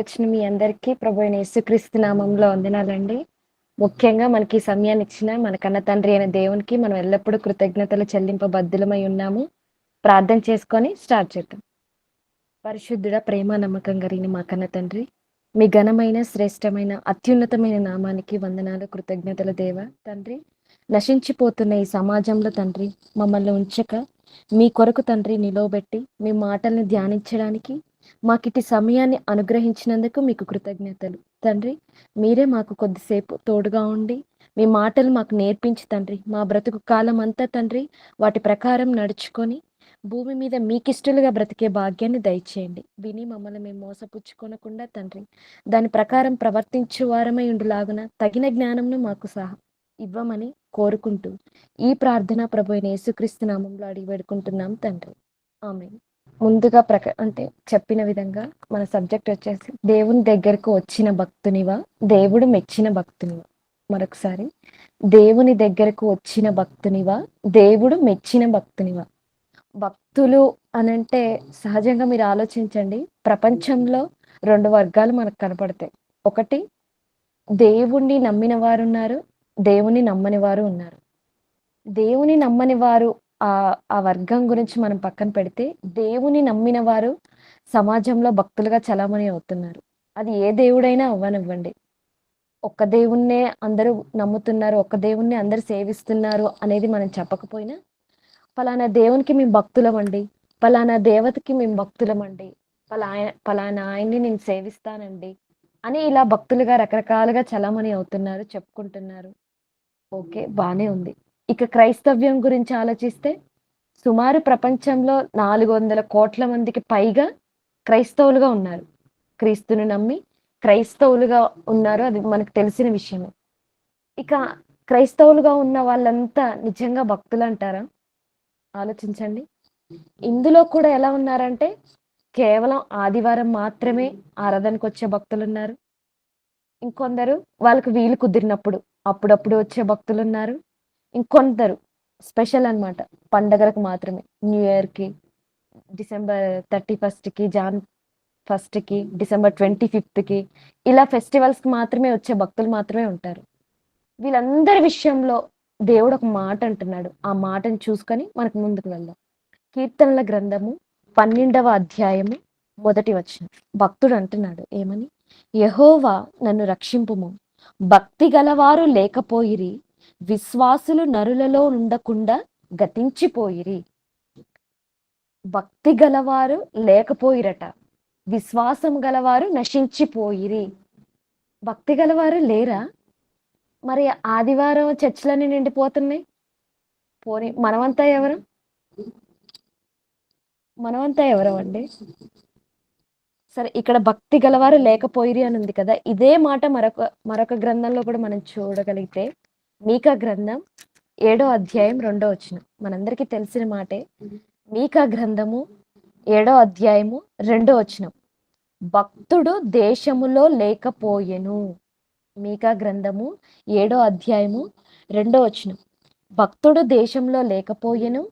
వచ్చిన మీ అందరికీ ప్రభువైన యేసుక్రీస్తు నామంలో వందనాలండి. ముఖ్యంగా మనకి ఈ సమయాన్ని ఇచ్చిన మన కన్న తండ్రి అయిన దేవునికి మనం ఎల్లప్పుడూ కృతజ్ఞతలు చెల్లింపబద్దులమై ఉన్నాము. ప్రార్థన చేసుకొని స్టార్ట్ చేద్దాం. పరిశుద్ధుడ, ప్రేమ, నమ్మకం కలిగిన మా కన్న తండ్రి, మీ ఘనమైన, శ్రేష్టమైన, అత్యున్నతమైన నామానికి వందనాలు, కృతజ్ఞతలు దేవ తండ్రి. నశించిపోతున్న ఈ సమాజంలో తండ్రి మమ్మల్ని ఉంచక మీ కొరకు తండ్రి నిలవబెట్టి మీ మాటల్ని ధ్యానించడానికి మాకిటి సమయాన్ని అనుగ్రహించినందుకు మీకు కృతజ్ఞతలు తండ్రి. మీరే మాకు కొద్దిసేపు తోడుగా ఉండి మీ మాటలు మాకు నేర్పించి తండ్రి మా బ్రతుకు కాలం అంతా తండ్రి వాటి ప్రకారం నడుచుకొని భూమి మీద మీకిష్టలుగా బ్రతికే భాగ్యాన్ని దయచేయండి. విని మమ్మల్ని మేము మోసపుచ్చుకొనకుండా తండ్రి దాని ప్రకారం ప్రవర్తించు వారమై ఉండులాగున తగిన జ్ఞానంను మాకు ఇవ్వమని కోరుకుంటూ ఈ ప్రార్థన ప్రభు అయిన యేసుక్రీస్తు నామంలో అడిగి వేడుకుంటున్నాం తండ్రి, ఆమేన్. ముందుగా అంటే చెప్పిన విధంగా మన సబ్జెక్ట్ వచ్చేసి దేవుని దగ్గరకు వచ్చిన భక్తునివా, దేవుడు మెచ్చిన భక్తునివా. మరొకసారి, దేవుని దగ్గరకు వచ్చిన భక్తునివా, దేవుడు మెచ్చిన భక్తునివా. భక్తులు అనంటే సహజంగా మీరు ఆలోచించండి, ప్రపంచంలో రెండు వర్గాలు మనకు కనపడతాయి. ఒకటి దేవుణ్ణి నమ్మిన వారు ఉన్నారు, దేవుని నమ్మని వారు ఉన్నారు. దేవుని నమ్మని వారు ఆ వర్గం గురించి మనం పక్కన పెడితే, దేవుని నమ్మిన వారు సమాజంలో భక్తులుగా చలామణి అవుతున్నారు. అది ఏ దేవుడైనా అవ్వనివ్వండి. ఒక్క దేవుణ్ణే అందరూ నమ్ముతున్నారు, ఒక్క దేవుణ్ణి అందరూ సేవిస్తున్నారు అనేది మనం చెప్పకపోయినా, పలానా దేవునికి మేము భక్తులమండి, పలానా దేవతకి మేము భక్తులమండి, పలానా ఆయన్ని నేను సేవిస్తానండి అని ఇలా భక్తులుగా రకరకాలుగా చలామణి అవుతున్నారు, చెప్పుకుంటున్నారు. ఓకే, బానే ఉంది. ఇక క్రైస్తవ్యం గురించి ఆలోచిస్తే సుమారు ప్రపంచంలో 400 కోట్ల మందికి పైగా క్రైస్తవులుగా ఉన్నారు. క్రీస్తుని నమ్మి క్రైస్తవులుగా ఉన్నారు, అది మనకు తెలిసిన విషయమే. ఇక క్రైస్తవులుగా ఉన్న వాళ్ళంతా నిజంగా భక్తులు అంటారా? ఆలోచించండి. ఇందులో కూడా ఎలా ఉన్నారంటే కేవలం ఆదివారం మాత్రమే ఆరాధనకు వచ్చే భక్తులు ఉన్నారు. ఇంకొందరు వాళ్ళకి వీలు కుదిరినప్పుడు అప్పుడప్పుడు వచ్చే భక్తులు ఉన్నారు. ఇంకొందరు స్పెషల్ అన్నమాట, పండగలకు మాత్రమే, న్యూ ఇయర్కి, డిసెంబర్ 31కి, జాన్ 1కి, డిసెంబర్ 25కి, ఇలా ఫెస్టివల్స్కి మాత్రమే వచ్చే భక్తులు మాత్రమే ఉంటారు. వీళ్ళందరి విషయంలో దేవుడు ఒక మాట అంటున్నాడు. ఆ మాటను చూసుకొని మనకు ముందుకు వెళ్దాం. కీర్తనల గ్రంథము 12వ అధ్యాయము 1వ వచనం. భక్తుడు అంటున్నాడు ఏమని? యెహోవా నన్ను రక్షింపుము, భక్తి గలవారు లేకపోయిరి, విశ్వాసులు నరులలో ఉండకుండా గతించిపోయిరి. భక్తి గలవారు లేకపోయిరట, విశ్వాసం గలవారు నశించిపోయిరి. భక్తి గలవారు లేరా? మరి ఆదివారం చర్చిలన్నీ నిండిపోతున్నాయి. పోనీ మనమంతా ఎవరు? మనమంతా ఎవరం అండి? సరే, ఇక్కడ భక్తి గలవారు లేకపోయిరి అని ఉంది కదా, ఇదే మాట మరొక గ్రంథంలో కూడా మనం చూడగలిగితే, మీకా గ్రంథం 7వ అధ్యాయం 2వ వచనం. మనందరికీ తెలిసిన మాటే. మీకా గ్రంథము 7వ అధ్యాయము 2వ వచనం. భక్తుడు దేశములో లేకపోయెను. మీకా గ్రంథము 7వ అధ్యాయము 2వ వచనం. భక్తుడు దేశంలో లేకపోయెను,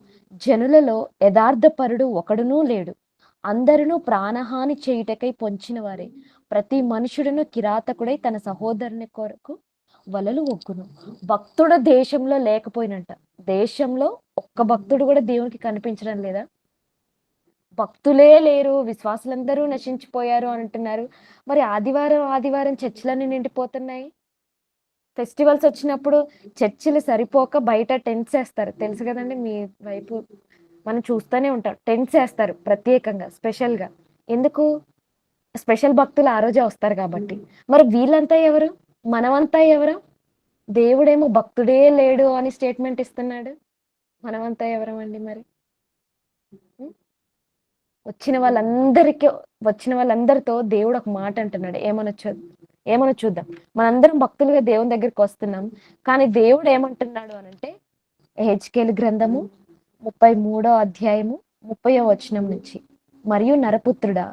జనులలో యథార్థపరుడు ఒకడునూ లేడు, అందరును ప్రాణహాని చేయుటకై పొంచిన వారే, ప్రతి మనుషుడును కిరాతకుడై తన సహోదరుని కొరకు వలలు ఒగ్గును. భక్తుడు దేశంలో లేకపోయినంట. దేశంలో ఒక్క భక్తుడు కూడా దేవునికి కనిపించడం లేదా? భక్తులే లేరు, విశ్వాసులందరూ నశించిపోయారు అంటున్నారు. మరి ఆదివారం చర్చిలన్నీ నిండిపోతున్నాయి. ఫెస్టివల్స్ వచ్చినప్పుడు చర్చిలు సరిపోక బయట టెంట్స్ వేస్తారు, తెలుసు కదండి. మీ వైపు మనం చూస్తూనే ఉంటాం, టెంట్స్ వేస్తారు ప్రత్యేకంగా, స్పెషల్గా. ఎందుకు? స్పెషల్ భక్తులు ఆ రోజే వస్తారు కాబట్టి. మరి వీళ్ళంతా ఎవరు? మనమంతా ఎవరు? దేవుడేమో భక్తుడే లేడు అని స్టేట్మెంట్ ఇస్తున్నాడు. మనమంతా ఎవరమండి మరి? వచ్చిన వాళ్ళందరితో దేవుడు ఒక మాట అంటున్నాడు. ఏమనో చూద్దాం. మనందరం భక్తులుగా దేవుని దగ్గరికి వస్తున్నాం, కానీ దేవుడు ఏమంటున్నాడు అనంటే, హెజ్కేలు గ్రంథము 33వ అధ్యాయము 30వ వచనం నుంచి, మరియు నరపుత్రుడా,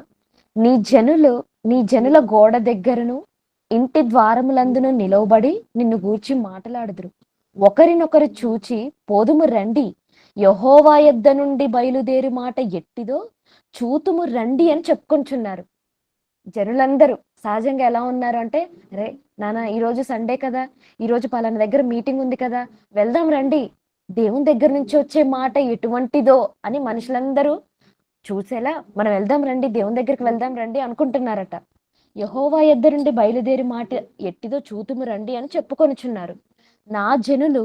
నీ జనుల గోడ దగ్గరను ఇంటి ద్వారములందును నిలవబడి నిన్ను గూర్చి మాట్లాడుదురు. ఒకరినొకరు చూచి పోదుము రండి, యెహోవా యొద్ద నుండి బయలుదేరి మాట ఎట్టిదో చూతుము రండి అని చెప్పుకొంచున్నారు. జనులందరూ సహజంగా ఎలా ఉన్నారు అంటే, అరే నాన్న ఈరోజు సండే కదా, ఈరోజు పలానా దగ్గర మీటింగ్ ఉంది కదా, వెళ్దాం రండి, దేవుని దగ్గర నుంచి వచ్చే మాట ఎటువంటిదో అని మనుషులందరూ చూసేలా మనం వెళ్దాం రండి, దేవుని దగ్గరికి వెళ్దాం రండి అనుకుంటున్నారట. యెహోవా యొద్ద నుండి బయలుదేరి మాట ఎట్టిదో చూతుము రండి అని చెప్పుకొనుచున్నారు. నా జనులు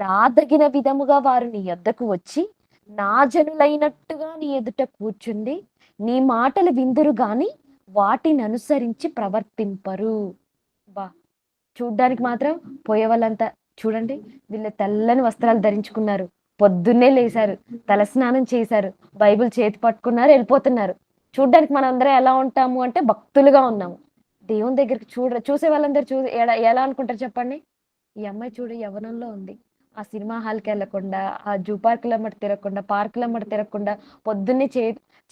రాదగిన విధముగా వారు నీ యొద్దకు వచ్చి నా జనులైనట్టుగా నీ ఎదుట కూర్చుండి నీ మాటలు విందురు గాని వాటిని అనుసరించి ప్రవర్తింపరు. బా, చూడ్డానికి మాత్రం పోయే వాళ్ళంతా చూడండి, వీళ్ళు తెల్లని వస్త్రాలు ధరించుకున్నారు, పొద్దున్నే లేశారు, తలస్నానం చేశారు, బైబిల్ చేతి పట్టుకున్నారు, వెళ్ళిపోతున్నారు. చూడ్డానికి మనం అందరం ఎలా ఉంటాము అంటే భక్తులుగా ఉన్నాము. దేవుని దగ్గరికి చూసే వాళ్ళందరూ ఎలా అనుకుంటారు చెప్పండి? ఈ అమ్మాయి చూడు యవ్వనంలో ఉంది, ఆ సినిమా హాల్కి వెళ్ళకుండా, ఆ జూ పార్కుల మట్టి తిరగకుండా, పార్కుల మట్టి తిరగకుండా పొద్దున్నే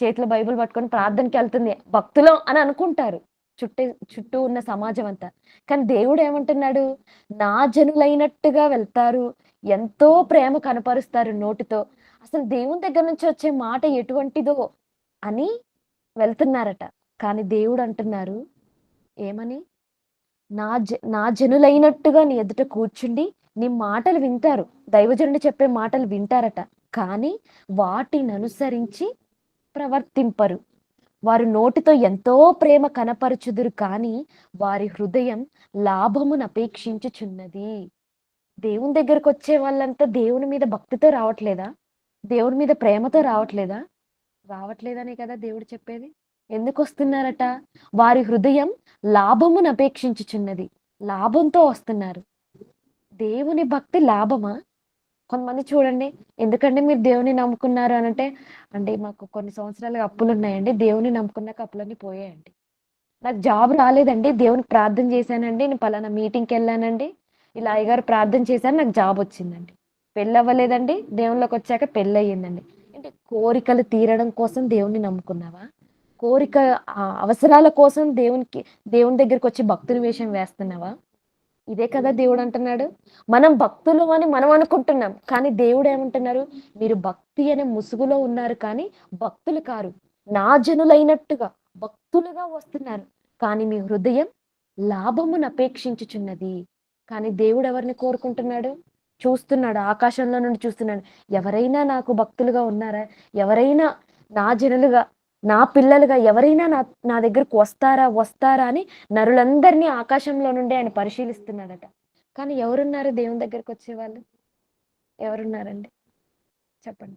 చేతిలో బైబిల్ పట్టుకొని ప్రార్థనకి వెళ్తుంది, భక్తులం అని అనుకుంటారు చుట్టూ చుట్టూ ఉన్న సమాజం అంతా. కానీ దేవుడు ఏమంటున్నాడు? నా జనులైనట్టుగా వెళ్తారు, ఎంతో ప్రేమ కనపరుస్తారు నోటితో, అసలు దేవుని దగ్గర నుంచి వచ్చే మాట ఎటువంటిదో అని వెళ్తున్నారట. కానీ దేవుడు అంటున్నారు ఏమని? నా జనులైనట్టుగా నీ ఎదుట కూర్చుండి నీ మాటలు వింటారు, దైవజనుడు చెప్పే మాటలు వింటారట, కానీ వాటిని అనుసరించి ప్రవర్తింపరు. వారు నోటితో ఎంతో ప్రేమ కనపరచుదురు కానీ వారి హృదయం లాభమును అపేక్షించుచున్నది. దేవుని దగ్గరకు వచ్చే వాళ్ళంతా దేవుని మీద భక్తితో రావట్లేదా? దేవుని మీద ప్రేమతో రావట్లేదా? రావట్లేదనే కదా దేవుడు చెప్పేది. ఎందుకు వస్తున్నారట? వారి హృదయం లాభమును అపేక్షించుచున్నది, లాభంతో వస్తున్నారు. దేవుని భక్తి లాభమా? కొంతమంది చూడండి, ఎందుకంటే మీరు దేవుని నమ్ముకున్నారు అనంటే, అంటే మాకు కొన్ని సంవత్సరాలుగా అప్పులు ఉన్నాయండి, దేవుని నమ్ముకున్నాక అప్పులన్నీ పోయాయండి. నాకు జాబ్ రాలేదండి, దేవునికి ప్రార్థన చేశానండి, నేను పలానా మీటింగ్కి వెళ్ళానండి, ఇలా అయ్యగారు ప్రార్థన చేశాను, నాకు జాబ్ వచ్చిందండి. పెళ్ళి అవ్వలేదండి, దేవుళ్ళకి వచ్చాక పెళ్ళి అయ్యిందండి. అంటే కోరికలు తీరడం కోసం దేవుని నమ్ముకున్నావా? కోరిక అవసరాల కోసం దేవుని దగ్గరికి వచ్చి భక్తుని వేషం వేస్తున్నావా? ఇదే కదా దేవుడు అంటున్నాడు. మనం భక్తులు అని మనం అనుకుంటున్నాం, కానీ దేవుడు ఏమంటున్నారు? మీరు భక్తి అనే ముసుగులో ఉన్నారు కానీ భక్తులు కారు, నా జనులైనట్టుగా భక్తులుగా వస్తున్నారు, కానీ మీ హృదయం లాభమును అపేక్షించుచున్నది. కానీ దేవుడు ఎవరిని కోరుకుంటున్నాడు? చూస్తున్నాడు, ఆకాశంలో నుండి చూస్తున్నాడు, ఎవరైనా నాకు భక్తులుగా ఉన్నారా, ఎవరైనా నా జనులుగా, నా పిల్లలుగా ఎవరైనా నా దగ్గరకు వస్తారా అని నరులందరినీ ఆకాశంలో నుండి ఆయన పరిశీలిస్తున్నాడట. కానీ ఎవరున్నారు దేవుని దగ్గరకు వచ్చేవాళ్ళు? ఎవరున్నారండి చెప్పండి?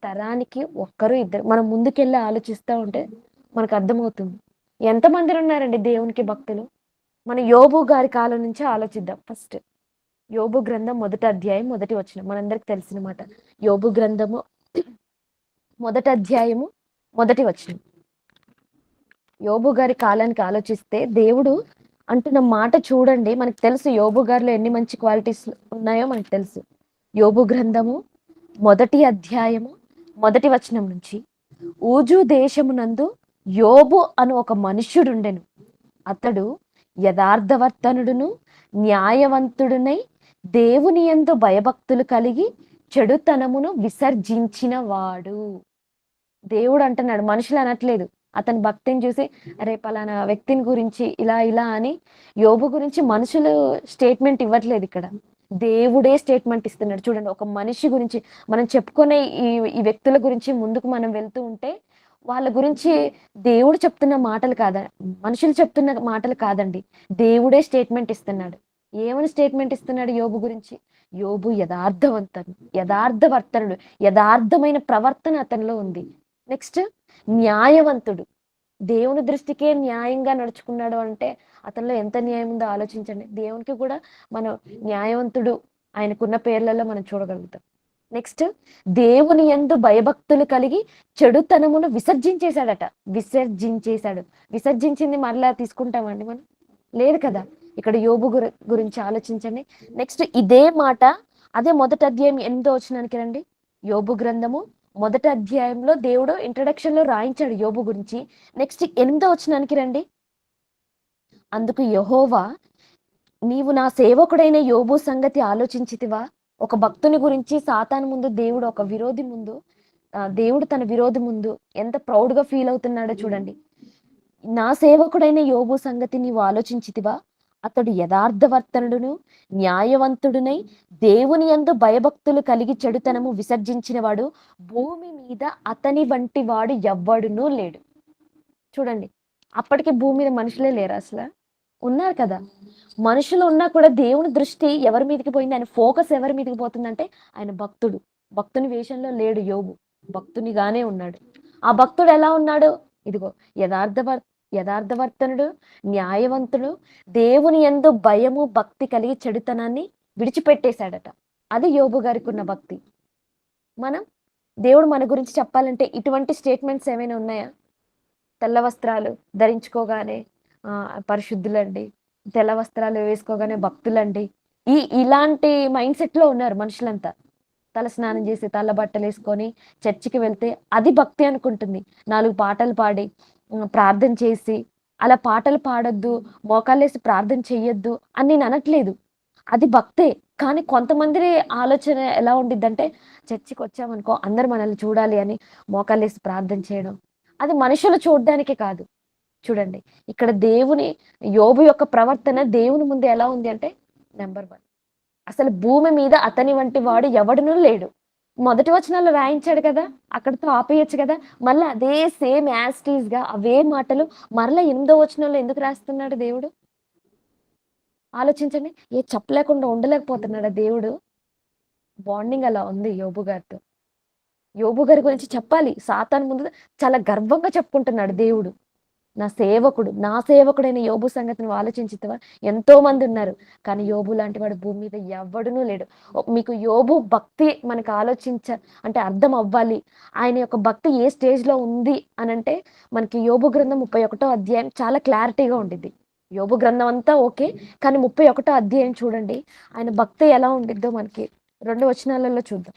తరానికి ఒక్కరు ఇద్దరు. మనం ముందుకెళ్ళి ఆలోచిస్తూ ఉంటే మనకు అర్థమవుతుంది ఎంతమంది ఉన్నారండి దేవునికి భక్తులు. మన యోబు గారి కాలం నుంచి ఆలోచిద్దాం. ఫస్ట్ యోబు గ్రంథం 1వ అధ్యాయం 1వ వచనం మనందరికి తెలిసిన మాట. యోబు గ్రంథము 1వ అధ్యాయము 1వ వచనం. యోబు గారి కాలానికి ఆలోచిస్తే దేవుడు అంటున్న మాట చూడండి, మనకు తెలుసు యోబు గారిలో ఎన్ని మంచి క్వాలిటీస్ ఉన్నాయో మనకు తెలుసు. యోబు గ్రంథము 1వ అధ్యాయము 1వ వచనం నుంచి, ఊజు దేశమునందు యోబు అను ఒక మనుష్యుడుండెను, అతడు యథార్థవర్తనుడును న్యాయవంతుడునై దేవుని యందు భయభక్తులు కలిగి చెడుతనమును విసర్జించిన వాడు. దేవుడు అంటున్నాడు, మనుషులు అనట్లేదు. అతని భక్తిని చూసి అరే పలానా వ్యక్తిని గురించి ఇలా ఇలా అని యోబు గురించి మనుషులు స్టేట్మెంట్ ఇవ్వట్లేదు, ఇక్కడ దేవుడే స్టేట్మెంట్ ఇస్తున్నాడు. చూడండి, ఒక మనిషి గురించి మనం చెప్పుకునే ఈ వ్యక్తుల గురించి ముందుకు మనం వెళ్తూ ఉంటే వాళ్ళ గురించి దేవుడు చెప్తున్న మాటలు కాదా, మనుషులు చెప్తున్న మాటలు కాదండి, దేవుడే స్టేట్మెంట్ ఇస్తున్నాడు. ఏమని స్టేట్మెంట్ ఇస్తున్నాడు యోబు గురించి? యోబు యథార్థవర్తనుడు, యథార్థమైన ప్రవర్తన అతనిలో ఉంది. నెక్స్ట్ న్యాయవంతుడు, దేవుని దృష్టికే న్యాయంగా నడుచుకున్నాడు అంటే అతనిలో ఎంత న్యాయం ఉందో ఆలోచించండి. దేవునికి కూడా మనం న్యాయవంతుడు ఆయనకున్న పేర్లలో మనం చూడగలుగుతాం. నెక్స్ట్ దేవుని యందు భయభక్తులు కలిగి చెడుతనమును విసర్జించేశాడట. విసర్జించింది మరలా తీసుకుంటామండి మనం? లేదు కదా. ఇక్కడ యోబు గురించి ఆలోచించండి. నెక్స్ట్ ఇదే మాట అదే 1వ అధ్యాయం 8వ వచనానికి రండి. యోబు గ్రంథము 1వ అధ్యాయంలో దేవుడు ఇంట్రడక్షన్ లో రాయించాడు యోబు గురించి. నెక్స్ట్ 8వ వచనానికి రండి. అందుకు యెహోవా, నీవు నా సేవకుడైన యోబు సంగతి ఆలోచించితివా? ఒక భక్తుని గురించి సాతాను ముందు దేవుడు, ఒక విరోధి ముందు దేవుడు తన విరోధి ముందు ఎంత ప్రౌడ్ గా ఫీల్ అవుతున్నాడో చూడండి. నా సేవకుడైన యోబు సంగతి నీవు ఆలోచించితివా? అతడు యథార్థవర్తనుడును, న్యాయవంతుడునై దేవుని యందు భయభక్తులు కలిగి చెడుతనము విసర్జించినవాడు, భూమి మీద అతని వంటి వాడు ఎవ్వడునూ లేడు. చూడండి, అప్పటికి భూమి మీద మనుషులే లేరా అసల? ఉన్నారు కదా! మనుషులు ఉన్నా కూడా దేవుని దృష్టి ఎవరి మీదకి పోయింది? ఆయన ఫోకస్ ఎవరి మీదకి పోతుందంటే ఆయన భక్తుడు. భక్తుని వేషంలో లేడు యోబు. భక్తునిగానే ఉన్నాడు. ఆ భక్తుడు ఎలా ఉన్నాడు? ఇదిగో యథార్థవర్ యథార్థవర్తనుడు, న్యాయవంతుడు, దేవుని యందు భయము, భక్తి కలిగి చెడుతనాన్ని విడిచిపెట్టేశాడట. అది యోబు గారికి ఉన్న భక్తి. మనం దేవుడు మన గురించి చెప్పాలంటే ఇటువంటి స్టేట్మెంట్స్ ఏమైనా ఉన్నాయా? తెల్ల వస్త్రాలు ధరించుకోగానే పరిశుద్ధులండి. తెల్ల వస్త్రాలు వేసుకోగానే భక్తులండి. ఇలాంటి మైండ్ సెట్ లో ఉన్నారు మనుషులంతా. తల స్నానం చేసి తెల్ల బట్టలు వేసుకొని చర్చికి వెళ్తే అది భక్తి అనుకుంటుంది. 4 పాటలు పాడి ప్రార్థన చేసి, అలా పాటలు పాడొద్దు, మోకాళ్ళేసి ప్రార్థన చెయ్యొద్దు అని నేను అనట్లేదు. అది భక్తే. కానీ కొంతమంది ఆలోచన ఎలా ఉండిద్దంటే, చర్చికి వచ్చామనుకో అందరూ మనల్ని చూడాలి అని మోకాళ్ళేసి ప్రార్థన చేయడం. అది మనుషులు చూడ్డానికి కాదు. చూడండి, ఇక్కడ యోబు యొక్క ప్రవర్తన దేవుని ముందు ఎలా ఉంది అంటే నంబర్ 1. అసలు భూమి మీద అతని వంటి వాడు ఎవడునూ లేడు. మొదటి వచనంలో రాయించాడు కదా! అక్కడితో ఆపేయొచ్చు కదా! మళ్ళా అదే సేమ్ యాజ్ ఇట్ ఈస్‌గా అవే మాటలు మరలా 8దో వచనంలో ఎందుకు రాస్తున్నాడు దేవుడు? ఆలోచించండి. చెప్పలేకుండా ఉండలేకపోతున్నాడా దేవుడు? బాండింగ్ అలా ఉంది యోబు గారితో. యోబు గారి గురించి చెప్పాలి. సాతాను ముందు చాలా గర్వంగా చెప్పుకుంటున్నాడు దేవుడు. నా సేవకుడైన యోబు సంగతి నువ్వు ఆలోచించితివా? ఎంతో మంది ఉన్నారు. కానీ యోబు లాంటి వాడు భూమి మీద ఎవ్వడునూ లేడు. మీకు యోబు భక్తి మనకు అంటే అర్థం అవ్వాలి. ఆయన యొక్క భక్తి ఏ స్టేజ్‌లో ఉంది అనంటే మనకి యోబు గ్రంథం 31 అధ్యాయం చాలా క్లారిటీగా ఉండిద్ది. యోబు గ్రంథం అంతా ఓకే. కానీ 31 అధ్యాయం చూడండి. ఆయన భక్తి ఎలా ఉండిద్దో మనకి 2 వచనాలలో చూద్దాం.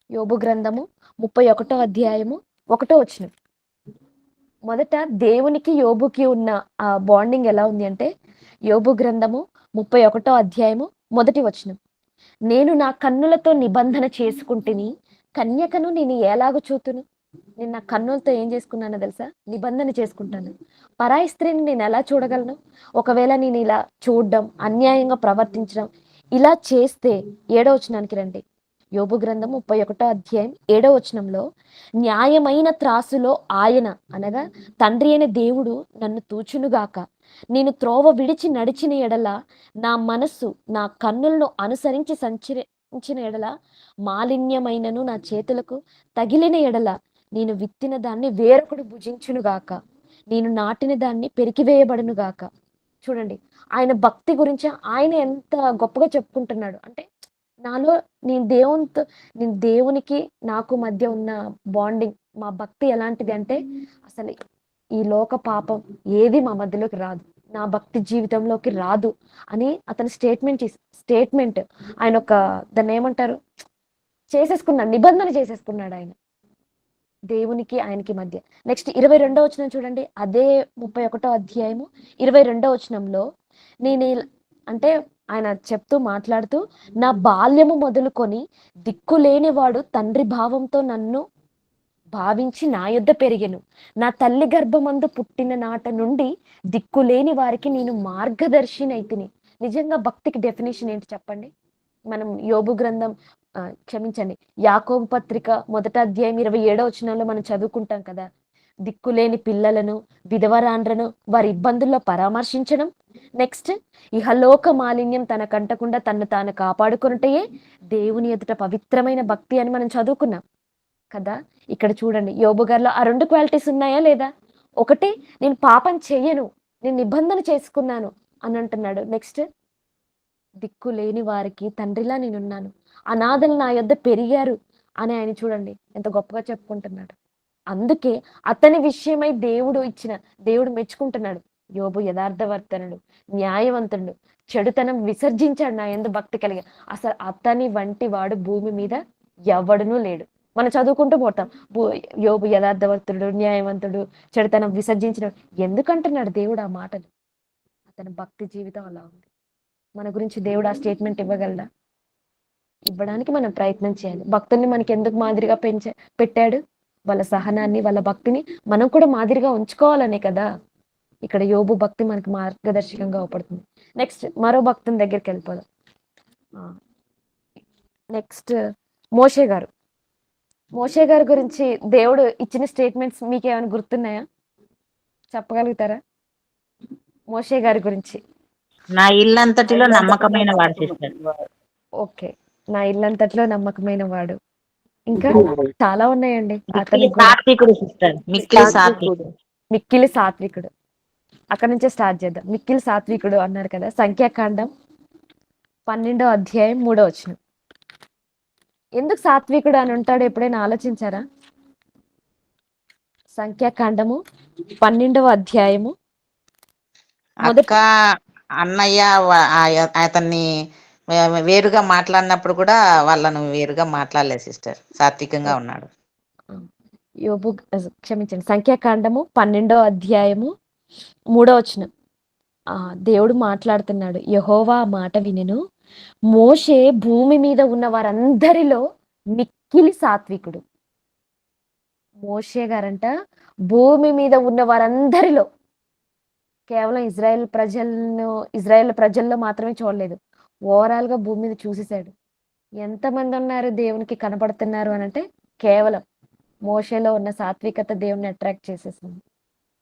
యోబు గ్రంథము 31 అధ్యాయము 1 వచనం. మొదట దేవునికి యోబుకి ఉన్న ఆ బాండింగ్ ఎలా ఉంది అంటే, యోబు గ్రంథము 31 అధ్యాయము 1 వచనం. నేను నా కన్నులతో నిబంధన చేసుకుంటిని, కన్యకను నేను ఎలాగ చూతును? నేను నా కన్నులతో ఏం చేసుకున్నానో తెలుసా? నిబంధన చేసుకుంటాను. పరాయి స్త్రీని నేను ఎలా చూడగలను? ఒకవేళ నేను ఇలా చూడడం, అన్యాయంగా ప్రవర్తించడం, ఇలా చేస్తే 7వ వచనానికి రండి. యోబు గ్రంథం 31 అధ్యాయం 7వ వచనంలో, న్యాయమైన త్రాసులో ఆయన అనగా తండ్రి అయిన దేవుడు నన్ను తూచునుగాక. నేను త్రోవ విడిచి నడిచిన ఎడల, నా మనస్సు నా కన్నులను అనుసరించి సంచరించిన ఎడల, మాలిన్యమైనను నా చేతులకు తగిలిన ఎడల, నేను విత్తిన దాన్ని వేరొకడు భుజించునుగాక, నేను నాటిన దాన్ని పెరికివేయబడునుగాక. చూడండి, ఆయన భక్తి గురించి ఆయన ఎంత గొప్పగా చెప్పుకుంటున్నాడు అంటే, నాలో నేను దేవునికి నాకు మధ్య ఉన్న బాండింగ్, మా భక్తి ఎలాంటిది అంటే, అసలు ఈ లోక పాపం ఏది మా మధ్యలోకి రాదు, నా భక్తి జీవితంలోకి రాదు అని అతని స్టేట్మెంట్ ఆయన దాన్ని ఏమంటారు, నిబంధన చేసేసుకున్నాడు ఆయన దేవునికి ఆయనకి మధ్య. నెక్స్ట్ 22వ వచనం చూడండి. అదే 31వ అధ్యాయము 22వ వచనంలో, నేను అంటే ఆయన చెప్తూ మాట్లాడుతూ, నా బాల్యము మొదలుకొని దిక్కులేని వాడు తండ్రి భావంతో నన్ను భావించి నా యొద్ద పెరిగెను. నా తల్లి గర్భమందు పుట్టిన నాట నుండి దిక్కులేని వారికి నేను మార్గదర్శినైతిని. నిజంగా భక్తికి డెఫినేషన్ ఏంటి చెప్పండి? మనం యోబు గ్రంథం క్షమించండి, యాకోబు పత్రిక 1వ అధ్యాయం 27వ వచనంలో మనం చదువుకుంటాం కదా, దిక్కులేని పిల్లలను, విధవరాండ్రను వారి ఇబ్బందుల్లో పరామర్శించడం. నెక్స్ట్, ఇహలోక మాలిన్యం తనకంటకుండా తన్ను తాను కాపాడుకున్నట్టయే దేవుని ఎదుట పవిత్రమైన భక్తి అని మనం చదువుకున్నాం కదా. ఇక్కడ చూడండి, యోబు గారిలో ఆ 2 క్వాలిటీస్ ఉన్నాయా లేదా? ఒకటి, నేను పాపం చెయ్యను, నేను నిబంధన చేసుకున్నాను అని అంటున్నాడు. నెక్స్ట్, దిక్కు లేని వారికి తండ్రిలా నేనున్నాను, అనాథలు నా యొద్ద పెరిగారు అని ఆయన చూడండి ఎంత గొప్పగా చెప్పుకుంటున్నాడు. అందుకే అతని విషయమై దేవుడు మెచ్చుకుంటున్నాడు. యోబు యథార్థవర్తనుడు, న్యాయవంతుడు, చెడుతనం విసర్జించాడు, నా యందు భక్తి కలిగి. అసలు అతని వంటి వాడు భూమి మీద ఎవడునూ లేడు. మనం చదువుకుంటూ పోతాం, యోబు యథార్థవర్తుడు, న్యాయవంతుడు, చెడుతనం విసర్జించిన. ఎందుకంటున్నాడు దేవుడు ఆ మాటలు? అతని భక్తి జీవితం అలా ఉంది. మన గురించి దేవుడు ఆ స్టేట్మెంట్ ఇవ్వగలడా? ఇవ్వడానికి మనం ప్రయత్నం చేయాలి. భక్తుల్ని మనకి ఎందుకు మాదిరిగా పెట్టాడు? వాళ్ళ సహనాన్ని, వాళ్ళ భక్తిని మనం కూడా మాదిరిగా ఉంచుకోవాలనే కదా ఇక్కడ యోబు భక్తి మనకి మార్గదర్శకంగా అవపడుతుంది. నెక్స్ట్ మరో భక్తుని దగ్గరికి వెళ్ళిపోదాం. నెక్స్ట్ మోషే గారు. మోషే గారి గురించి దేవుడు ఇచ్చిన స్టేట్మెంట్స్ మీకు ఏమైనా గుర్తున్నాయా? చెప్పగలుగుతారా మోషే గారి గురించి? నా ఇల్లంతటిలో నమ్మకమైన వాడు సిస్టర్. ఓకే, నా ఇల్లంతట్లో నమ్మకమైన వాడు. ఇంకా చాలా ఉన్నాయండి మిక్కిలి అతనికి కూడా. సాత్వికుడు సిస్టర్, మిక్కిలి సాత్వికుడు. మిక్కిలి సాత్వికుడు. అక్కడ నుంచే స్టార్ట్ చేద్దాం. మిక్కిలి సాత్వికుడు అన్నారు కదా. సంఖ్యాకాండం 12వ అధ్యాయం 3వ వచనం. ఎందుకు సాత్వికుడు అని ఉంటాడు ఎప్పుడైనా ఆలోచించారా? సంఖ్యాకాండము 12వ అధ్యాయము అక్క అన్నయ్య అతన్ని వేరుగా మాట్లాడినప్పుడు కూడా వాళ్ళను వేరుగా మాట్లాడలేదు సిస్టర్, సాత్వికంగా ఉన్నాడు. యోబు క్షమించండి, సంఖ్యాకాండము 12వ అధ్యాయము 3వ వచనం. దేవుడు మాట్లాడుతున్నాడు. యెహోవా మాట వినెను, మోషే భూమి మీద ఉన్న వారందరిలో మిక్కిలి సాత్వికుడు. మోషే గారంట భూమి మీద ఉన్న వారందరిలో, కేవలం ఇజ్రాయెల్ ప్రజల్లో మాత్రమే చూడలేదు, ఓవరాల్ గా భూమి మీద చూసేశాడు. ఎంతమంది ఉన్నారు దేవునికి కనపడుతున్నారు అని అంటే కేవలం మోషేలో ఉన్న సాత్వికత దేవుణ్ణి అట్రాక్ట్ చేసేసింది.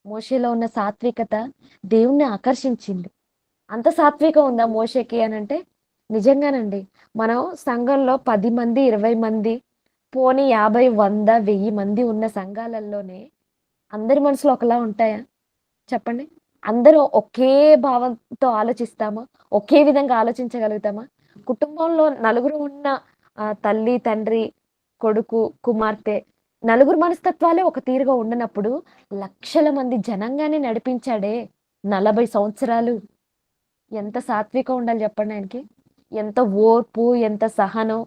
మోషేలో ఉన్న సాత్వికత దేవుణ్ణి ఆకర్షించింది. అంత సాత్వికం ఉందా మోషేకి అని అంటే నిజంగానండి. మనం సంఘంలో 10 మంది 20 మంది పోనీ 50 100 1000 మంది ఉన్న సంఘాలలోనే అందరి మనసులో ఒకలా ఉంటాయా చెప్పండి? అందరూ ఒకే భావంతో ఆలోచిస్తామా? ఒకే విధంగా ఆలోచించగలుగుతామా? కుటుంబంలో నలుగురు ఉన్న తల్లి తండ్రి కొడుకు కుమార్తె నలుగురు మనస్తత్వాలే ఒక తీరుగా ఉండనప్పుడు లక్షల మంది జనంగానే నడిపించాడే 40 సంవత్సరాలు. ఎంత సాత్వికం ఉండాలి చెప్పండి ఆయనకి. ఎంత ఓర్పు, ఎంత సహనం,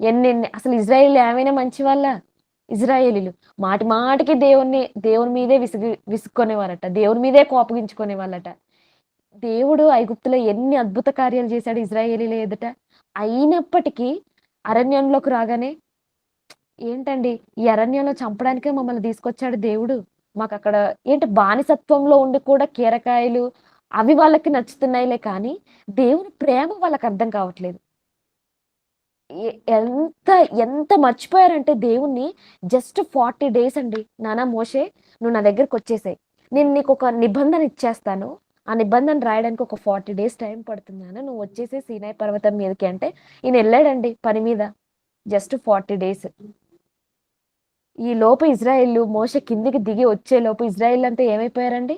ఎన్నెన్ని. అసలు ఇజ్రాయేల్ ఏమైనా మంచి వాళ్ళ? ఇజ్రాయేలీలు మాటి మాటికి దేవుని మీదే విసుక్కునేవారట, దేవుని మీదే కోపగించుకునే వాళ్ళట. దేవుడు ఐగుప్తులో ఎన్ని అద్భుత కార్యాలు చేశాడు ఇజ్రాయేలీల ఎదుట. అయినప్పటికీ అరణ్యంలోకి రాగానే ఏంటండి ఈ అరణ్యంలో చంపడానికే మమ్మల్ని తీసుకొచ్చాడు దేవుడు, మాకు అక్కడ ఏంటి బానిసత్వంలో ఉండి కూడా కీరకాయలు అవి వాళ్ళకి నచ్చుతున్నాయిలే, కానీ దేవుని ప్రేమ వాళ్ళకి అర్థం కావట్లేదు. ఎంత ఎంత మర్చిపోయారంటే దేవుణ్ణి. జస్ట్ 40 days అండి. నానా మోషే నువ్వు నా దగ్గరకు వచ్చేసాయి, నేను నీకు ఒక నిబంధన ఇచ్చేస్తాను, ఆ నిబంధన రాయడానికి ఒక 40 days టైం పడుతున్నాను, నువ్వు వచ్చేసి సీనాయి పర్వతం మీదకి అంటే ఈయన వెళ్ళాడండి పని మీద. Just 40 days. ఈ లోపు ఇజ్రాయిల్ మోషే కిందికి దిగి వచ్చే లోపు ఇజ్రాయిల్ అంతా ఏమైపోయారండి?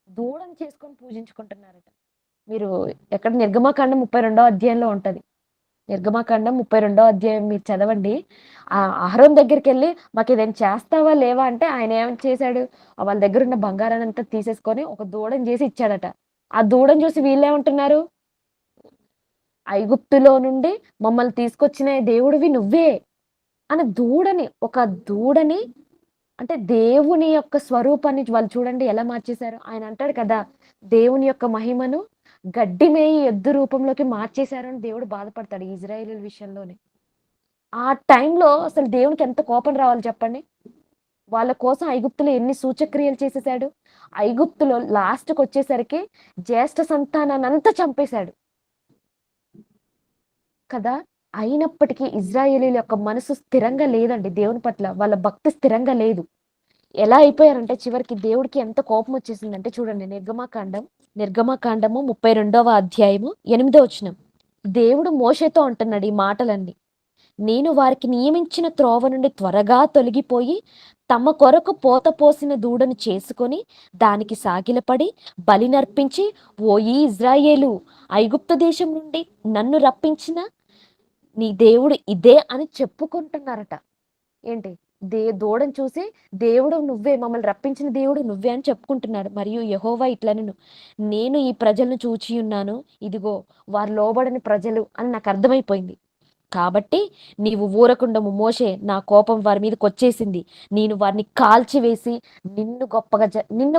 దూడం చేసుకొని పూజించుకుంటున్నారట. మీరు ఎక్కడ నిర్గమాకాండం 32వ అధ్యాయంలో ఉంటది. నిర్గమాకాండం 32వ అధ్యాయం మీరు చదవండి. అహరోన్ దగ్గరికి వెళ్ళి మాకు ఇదేం చేస్తావా లేవా అంటే ఆయన ఏం చేశాడు? వాళ్ళ దగ్గర ఉన్న బంగారాన్ని అంతా తీసేసుకొని ఒక దూడం చేసి ఇచ్చాడట. ఆ దూడం చూసి వీళ్ళేమంటున్నారు? ఐగుప్తులో నుండి మమ్మల్ని తీసుకొచ్చిన దేవుడివి నువ్వే అని ఒక దూడని అంటే దేవుని యొక్క స్వరూపాన్ని వాళ్ళు చూడండి ఎలా మార్చేశారు. ఆయన అంటాడు కదా, దేవుని యొక్క మహిమను గడ్డి మేయి ఎద్దు రూపంలోకి మార్చేశారు అని దేవుడు బాధపడతాడు ఇజ్రాయేలీల విషయంలోనే. ఆ టైంలో అసలు దేవునికి ఎంత కోపం రావాలి చెప్పండి. వాళ్ళ కోసం ఐగుప్తులో ఎన్ని సూచక్రియలు చేసేసాడు. ఐగుప్తులో లాస్ట్కి వచ్చేసరికి జ్యేష్ఠ సంతానాన్ని అంతా చంపేశాడు కదా. అయినప్పటికీ ఇజ్రాయేలీల యొక్క మనసు స్థిరంగా లేదండి దేవుని పట్ల, వాళ్ళ భక్తి స్థిరంగా లేదు. ఎలా అయిపోయారంటే చివరికి దేవుడికి ఎంత కోపం వచ్చేసిందంటే చూడండి, నిర్గమాకాండము 32వ అధ్యాయము 8వ వచనం. దేవుడు మోషేతో అంటున్నాడు ఈ మాటలన్నీ. నేను వారికి నియమించిన త్రోవ నుండి త్వరగా తొలగిపోయి తమ కొరకు పోత పోసిన దూడను చేసుకొని దానికి సాగిలపడి బలి నర్పించి, ఓ ఈ ఇజ్రాయేలు, ఐగుప్తు దేశం నుండి నన్ను రప్పించిన నీ దేవుడు ఇదే అని చెప్పుకుంటున్నారట. ఏంటి? దూడను చూసి దేవుడు నువ్వే, మమ్మల్ని రప్పించిన దేవుడు నువ్వే అని చెప్పుకుంటున్నాడు. మరియు యెహోవా ఇట్లనెను, నేను ఈ ప్రజలను చూచి ఉన్నాను, ఇదిగో వారు లోబడని ప్రజలు అని నాకు అర్థమైపోయింది. కాబట్టి నీవు ఊరకుండము మోషే, నా కోపం వారి మీదకి వచ్చేసింది, నేను వారిని కాల్చివేసి నిన్ను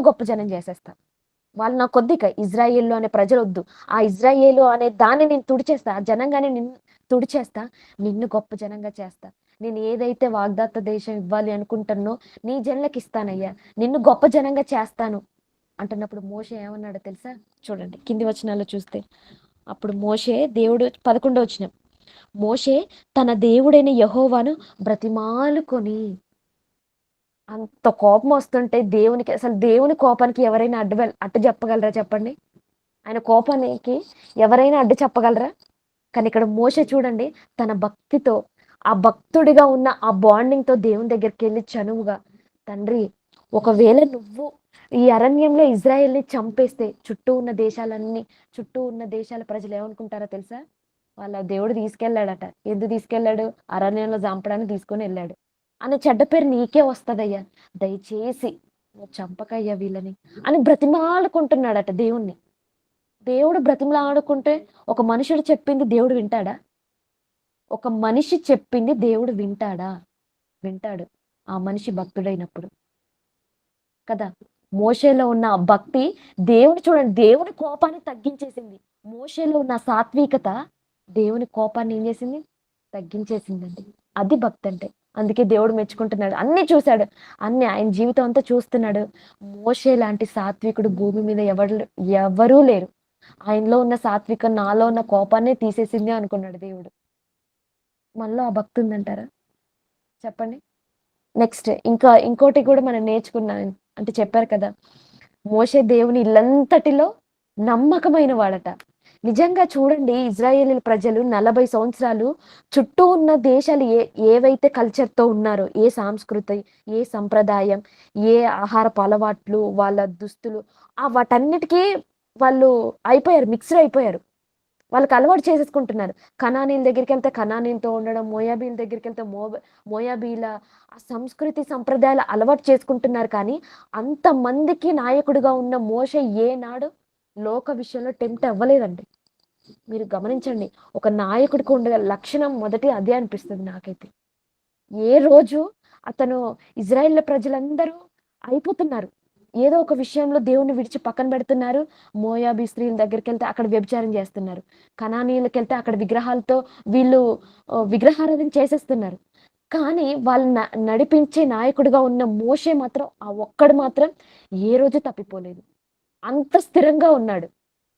గొప్ప జనం చేసేస్తా. వాళ్ళు నా కొద్దిగా ఇజ్రాయేలు అనే ప్రజలు వద్దు, ఆ ఇజ్రాయేలు అనే దాన్ని నేను తుడిచేస్తా, ఆ జనంగానే నిన్ను తుడిచేస్తా, నిన్ను గొప్ప జనంగా చేస్తా, నేను ఏదైతే వాగ్దాత్త దేశం ఇవ్వాలి అనుకుంటానో నీ జనులకు ఇస్తానయ్యా, నిన్ను గొప్ప జనంగా చేస్తాను అంటున్నప్పుడు మోషే ఏమన్నాడో తెలుసా? చూడండి కింది వచనాల్లో చూస్తే, అప్పుడు మోషే దేవుడు 11వ వచనం, మోషే తన దేవుడైన యెహోవాను బ్రతిమాలుకొని, అంత కోపం వస్తుంటే దేవునికి, అసలు దేవుని కోపానికి ఎవరైనా అడ్డు చెప్పగలరా చెప్పండి? ఆయన కోపానికి ఎవరైనా అడ్డు చెప్పగలరా? కానీ ఇక్కడ మోషే చూడండి, తన భక్తితో, ఆ భక్తుడిగా ఉన్న ఆ బాండింగ్ తో దేవుని దగ్గరికి వెళ్ళి చనువుగా, తండ్రి ఒకవేళ నువ్వు ఈ అరణ్యంలో ఇజ్రాయెల్ని చంపేస్తే చుట్టూ ఉన్న దేశాల ప్రజలు ఏమనుకుంటారో తెలుసా? వాళ్ళ దేవుడు తీసుకెళ్ళాడట. ఎందుకు తీసుకెళ్ళాడు? అరణ్యంలో చంపడానికి తీసుకొని వెళ్ళాడు అనే చెడ్డ పేరు నీకే వస్తదయ్యా, దయచేసి నువ్వు చంపకయ్యా వీళ్ళని అని బ్రతిమాలుకుంటున్నాడట దేవుణ్ణి. దేవుడు బ్రతిమలాడుకుంటే ఒక మనుషుడు చెప్పింది దేవుడు వింటాడా? ఒక మనిషి చెప్పింది దేవుడు వింటాడా? వింటాడు, ఆ మనిషి భక్తుడైనప్పుడు కదా. మోషేలో ఉన్న ఆ భక్తి దేవుని, చూడండి, దేవుని కోపాన్ని తగ్గించేసింది. మోషేలో ఉన్న సాత్వికత దేవుని కోపాన్ని ఏం చేసింది? తగ్గించేసిందండి. అది భక్తి అంటే. అందుకే దేవుడు మెచ్చుకుంటున్నాడు. అన్ని చూశాడు, అన్ని ఆయన జీవితం అంతా చూస్తున్నాడు. మోషే లాంటి సాత్వికుడు భూమి మీద ఎవరూ లేరు. ఆయనలో ఉన్న సాత్వికం నాలో ఉన్న కోపాన్నే తీసేసింది అనుకున్నాడు దేవుడు. మనలో ఆ భక్తి ఉందంటారా? చెప్పండి. నెక్స్ట్ ఇంకోటి కూడా మనం నేర్చుకున్నాం. అంటే చెప్పారు కదా, మోషే దేవుని ఇల్లంతటిలో నమ్మకమైన వాడట. నిజంగా చూడండి, ఇజ్రాయేలీల ప్రజలు 40 సంవత్సరాలు చుట్టూ ఉన్న దేశాలు ఏవైతే కల్చర్ తో ఉన్నారో, ఏ సంస్కృతి, ఏ సంప్రదాయం, ఏ ఆహారపు అలవాట్లు, వాళ్ళ దుస్తులు, వాటన్నిటికీ వాళ్ళు మిక్స్డ్ అయిపోయారు. వాళ్ళకి అలవాటు చేసేసుకుంటున్నారు. కనానీయుల దగ్గరికి వెళ్తే కనానీయులతో ఉండడం, మోయాబీల దగ్గరికి వెళ్తే మోయాబీల ఆ సంస్కృతి సంప్రదాయాలు అలవాటు చేసుకుంటున్నారు. కానీ అంతమందికి నాయకుడిగా ఉన్న మోషే ఏనాడు లోక విషయంలో టెంప్ట్ అవ్వలేదండి. మీరు గమనించండి, ఒక నాయకుడికి ఉండే లక్షణం మొదటి అదే అనిపిస్తుంది నాకైతే. ఏ రోజు అతను, ఇజ్రాయేల్ ప్రజలందరూ అయిపోతున్నారు, ఏదో ఒక విషయంలో దేవుని విడిచి పక్కన పెడుతున్నారు. మోయాబీ స్త్రీల దగ్గరికి వెళ్తే అక్కడ వ్యభిచారం చేస్తున్నారు. కనానీయులకి వెళ్తే అక్కడ విగ్రహాలతో వీళ్ళు విగ్రహారాధన చేసేస్తున్నారు. కానీ వాళ్ళు నడిపించే నాయకుడిగా ఉన్న మోషే మాత్రం, ఆ ఒక్కడు మాత్రం ఏ రోజు తప్పిపోలేదు. అంత స్థిరంగా ఉన్నాడు.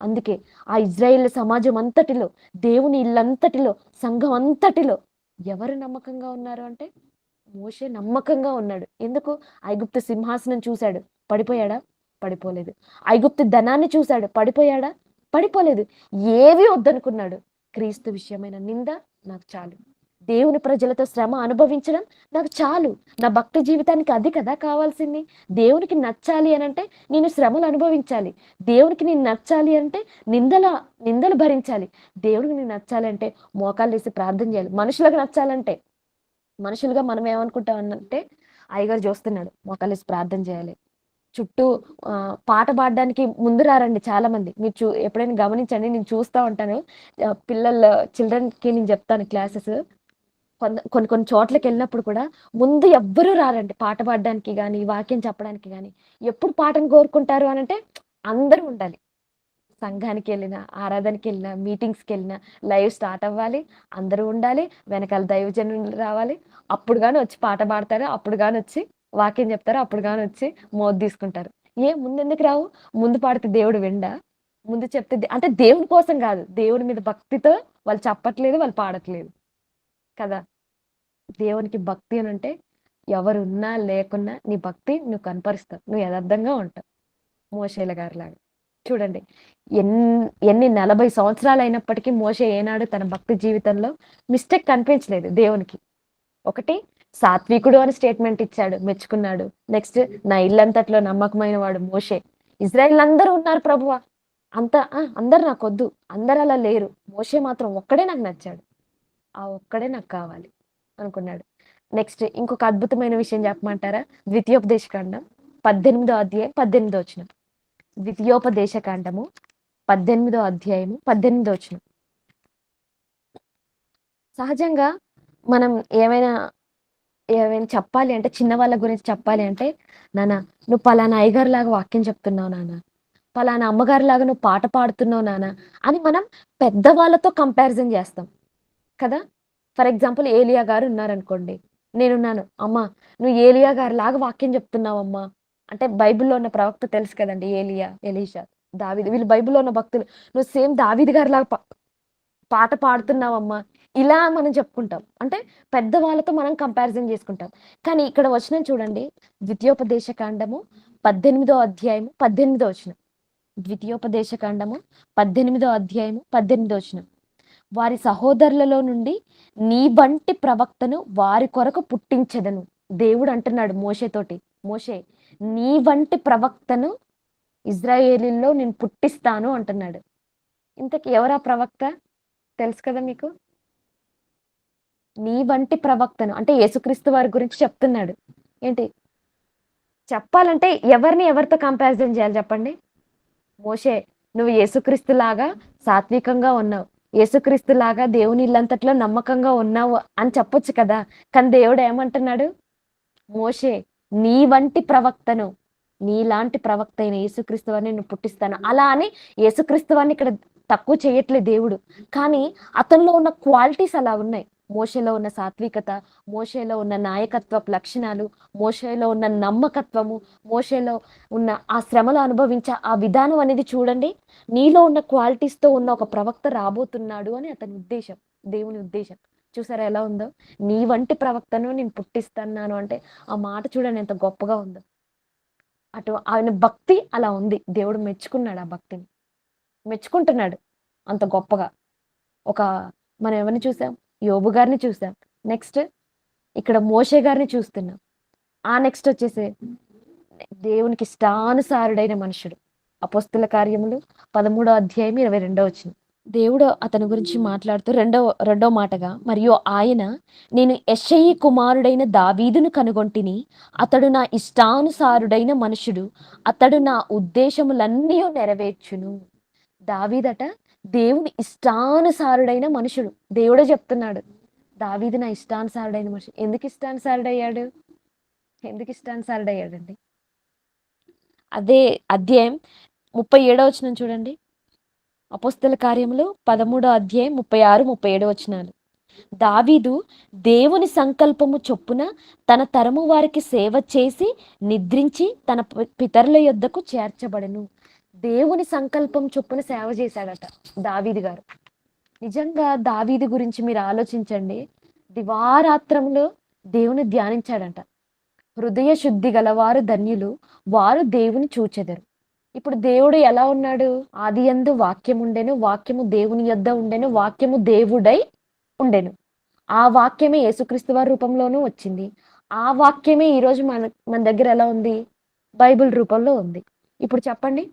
అందుకే ఆ ఇజ్రాయేల్ సమాజం అంతటిలో, దేవుని ఇల్లంతటిలో, సంఘం అంతటిలో ఎవరు నమ్మకంగా ఉన్నారు అంటే మోషే నమ్మకంగా ఉన్నాడు. ఎందుకు? ఐగుప్తు సింహాసనం చూశాడు, పడిపోయాడా? పడిపోలేదు. ఐగుప్తు ధనాన్ని చూశాడు, పడిపోయాడా? పడిపోలేదు. ఏవి వద్దనుకున్నాడు? క్రీస్తు విషయమైన నింద నాకు చాలు, దేవుని ప్రజలతో శ్రమ అనుభవించడం నాకు చాలు. నా భక్తి జీవితానికి అది కదా కావాల్సింది. దేవునికి నచ్చాలి అని అంటే నేను శ్రమలు అనుభవించాలి. దేవునికి నేను నచ్చాలి అంటే నిందలు భరించాలి. దేవుడికి నేను నచ్చాలి అంటే మోకాళ్ళు వేసి ప్రార్థన చేయాలి. మనుషులకు నచ్చాలంటే, మనుషులుగా మనం ఏమనుకుంటాం అంటే, అయ్యగారు చూస్తున్నాడు, మోకాళ్ళు వేసి ప్రార్థన చేయాలి. చుట్టూ పాట పాడడానికి ముందు రారండి చాలా మంది. మీరు ఎప్పుడైనా గమనించండి, నేను చూస్తా ఉంటాను. చిల్డ్రన్ కి నేను చెప్తాను క్లాసెస్. కొన్ని కొన్ని చోట్లకి వెళ్ళినప్పుడు కూడా ముందు ఎవ్వరూ రారండి పాట పాడడానికి కానీ, వాక్యం చెప్పడానికి కానీ. ఎప్పుడు పాటను కోరుకుంటారు అని అంటే, అందరూ ఉండాలి. సంఘానికి వెళ్ళినా, ఆరాధనకి వెళ్ళినా, మీటింగ్స్కి వెళ్ళినా లైవ్ స్టార్ట్ అవ్వాలి, అందరూ ఉండాలి, వెనకాల దైవజనులు రావాలి. అప్పుడు కానీ వచ్చి పాట పాడతారు, అప్పుడు కానీ వచ్చి వాక్యం చెప్తారు, అప్పుడు కానీ వచ్చి మోద్ తీసుకుంటారు. ముందు ఎందుకు రావు? ముందు పాడితే దేవుడు విండా? ముందు చెప్తే అంటే దేవుని కోసం కాదు, దేవుని మీద భక్తితో వాళ్ళు చెప్పట్లేదు, వాళ్ళు పాడట్లేదు కదా. దేవునికి భక్తి అని అంటే, ఎవరున్నా లేకున్నా నీ భక్తి నువ్వు కనపరుస్తావు, నువ్వు యథార్థంగా ఉంటావు. మోషేల గారి లాగా చూడండి, ఎన్ని 40 సంవత్సరాలు అయినప్పటికీ మోషే ఏనాడు తన భక్తి జీవితంలో మిస్టేక్ కనిపించలేదు దేవునికి. ఒకటి, సాత్వికుడు అని స్టేట్మెంట్ ఇచ్చాడు, మెచ్చుకున్నాడు. నెక్స్ట్, నా ఇల్లంతట్లో నమ్మకమైన వాడు మోషే. ఇజ్రాయిల్ అందరూ ఉన్నారు ప్రభువా, అందరు నాకు వద్దు, అందరు అలా లేరు, మోషే మాత్రం ఒక్కడే నాకు నచ్చాడు, ఆ ఒక్కడే నాకు కావాలి అనుకున్నాడు. నెక్స్ట్ ఇంకొక అద్భుతమైన విషయం చెప్పమంటారా? ద్వితీయోపదేశ కాండం 18వ అధ్యాయం 18వ వచనం. ద్వితీయోపదేశ కాండము 18వ అధ్యాయము 18వ వచనం. సహజంగా మనం ఏమైనా చెప్పాలి అంటే, చిన్న వాళ్ళ గురించి చెప్పాలి అంటే, నాన్న నువ్వు పలానా అయ్యగారు లాగా వాక్యం చెప్తున్నావు నాన్న, పలానా అమ్మగారి లాగా నువ్వు పాట పాడుతున్నావు నాన్న అని మనం పెద్దవాళ్ళతో కంపారిజన్ చేస్తాం కదా. ఫర్ ఎగ్జాంపుల్ ఏలియా గారు ఉన్నారనుకోండి. నేనున్నాను. అమ్మా నువ్వు ఏలియా గారిలాగా వాక్యం చెప్తున్నావమ్మా. అంటే బైబిల్‌లో ఉన్న ప్రవక్త తెలుసు కదండీ! ఏలియా, ఎలీషా, దావీదు వీళ్ళు బైబిల్‌లో ఉన్న భక్తులు. నువ్వు సేమ్ దావీదు గారిలాగా పాట పాడుతున్నావమ్మా. ఇలా మనం చెప్పుకుంటాం. అంటే పెద్దవాళ్ళతో మనం కంపారిజన్ చేసుకుంటాం. కానీ ఇక్కడ వచనం చూడండి. ద్వితీయోపదేశ కాండము 18వ అధ్యాయము 18వ వచనం. ద్వితీయోపదేశ కాండము 18వ అధ్యాయము 18వ వచనం. వారి సహోదరులలో నుండి నీ వంటి ప్రవక్తను వారి కొరకు పుట్టించెదను. దేవుడు అంటున్నాడు మోషేతోటి. మోషే నీ వంటి ప్రవక్తను ఇజ్రాయేలీల్లో నేను పుట్టిస్తాను అంటున్నాడు. ఇంతకి ఎవరా ప్రవక్త? తెలుసు కదా మీకు? నీ వంటి ప్రవక్తను అంటే యేసుక్రీస్తు వారి గురించి చెప్తున్నాడు. ఏంటి? చెప్పాలంటే ఎవరిని ఎవరితో కంపారిజన్ చేయాలి చెప్పండి? మోషే నువ్వు యేసుక్రీస్తులాగా సాత్వికంగా ఉన్నావు. యేసుక్రీస్తులాగా దేవుని ఇల్లంతట్లో నమ్మకంగా ఉన్నావు అని చెప్పొచ్చు కదా! కానీ దేవుడు ఏమంటున్నాడు? మోషే నీ వంటి ప్రవక్తను, నీలాంటి ప్రవక్త అయిన యేసుక్రీస్తు వారిని నేను పుట్టిస్తాను. అలా అని యేసుక్రీస్తు వారిని ఇక్కడ తక్కువ చేయట్లేదు దేవుడు. కానీ అతనిలో ఉన్న క్వాలిటీస్ అలా ఉన్నాయి. మోషేలో ఉన్న సాత్వికత, మోషేలో ఉన్న నాయకత్వపు లక్షణాలు, మోషేలో ఉన్న నమ్మకత్వము, మోషేలో ఉన్న ఆ శ్రమలు అనుభవించే ఆ విధానం అనేది చూడండి. నీలో ఉన్న క్వాలిటీస్‌తో ఉన్న ఒక ప్రవక్త రాబోతున్నాడు అని అతని ఉద్దేశం. దేవుని ఉద్దేశం. చూసారా ఎలా ఉందో? నీ వంటి ప్రవక్తను నేను పుట్టిస్తున్నాను అంటే ఆ మాట చూడండి ఎంత గొప్పగా ఉందో. అటు ఆయన భక్తి అలా ఉంది. దేవుడు మెచ్చుకున్నాడు ఆ భక్తిని. మెచ్చుకుంటున్నాడు అంత గొప్పగా. ఒక మనం ఎవరిని చూసాం? యోబు గారిని చూసాం. నెక్స్ట్ ఇక్కడ మోషే గారిని చూస్తున్నాం. ఆ నెక్స్ట్ వచ్చేసి దేవునికి ఇష్టానుసారుడైన మనుషుడు. అపోస్తుల కార్యములు 13వ అధ్యాయం 22వ వచనం. దేవుడు అతని గురించి మాట్లాడుతూ రెండో మాటగా మరియు ఆయన నేను యెషయి కుమారుడైన దావీదును కనుగొంటిని. అతడు నా ఇష్టానుసారుడైన మనుషుడు. అతడు నా ఉద్దేశములన్నీ నెరవేర్చును. దావీదట దేవుని ఇష్టానుసారుడైన మనుషుడు. దేవుడే చెప్తున్నాడు. దావీదు నా ఇష్టానుసారుడైన మనుషుడు. ఎందుకు ఇష్టానుసారుడయ్యాడు? ఎందుకు ఇష్టానుసారుడయ్యాడండి? అదే అధ్యాయం 37వ వచనం చూడండి. అపోస్తల కార్యములు 13వ అధ్యాయం 36, 37 వచనాలు. దావీదు దేవుని సంకల్పము చొప్పున తన తరము వారికి సేవ చేసి నిద్రించి తన పితరుల యొద్దకు చేర్చబడెను. దేవుని సంకల్పం చొప్పున సేవ చేశాడట దావీదు గారు. నిజంగా దావీదు గురించి మీరు ఆలోచించండి. దివారాత్రములు దేవుని ధ్యానించాడంట. హృదయ శుద్ధి గలవారు ధన్యులు, వారు దేవుని చూచెదరు. ఇప్పుడు దేవుడు ఎలా ఉన్నాడు? ఆదియందు వాక్యం ఉండెను, వాక్యము దేవుని యొద్ద ఉండెను, వాక్యము దేవుడై ఉండెను. ఆ వాక్యమే యేసుక్రీస్తు వారి రూపంలోనూ వచ్చింది. ఆ వాక్యమే ఈరోజు మన దగ్గర ఎలా ఉంది? బైబిల్ రూపంలో ఉంది. ఇప్పుడు చెప్పండి,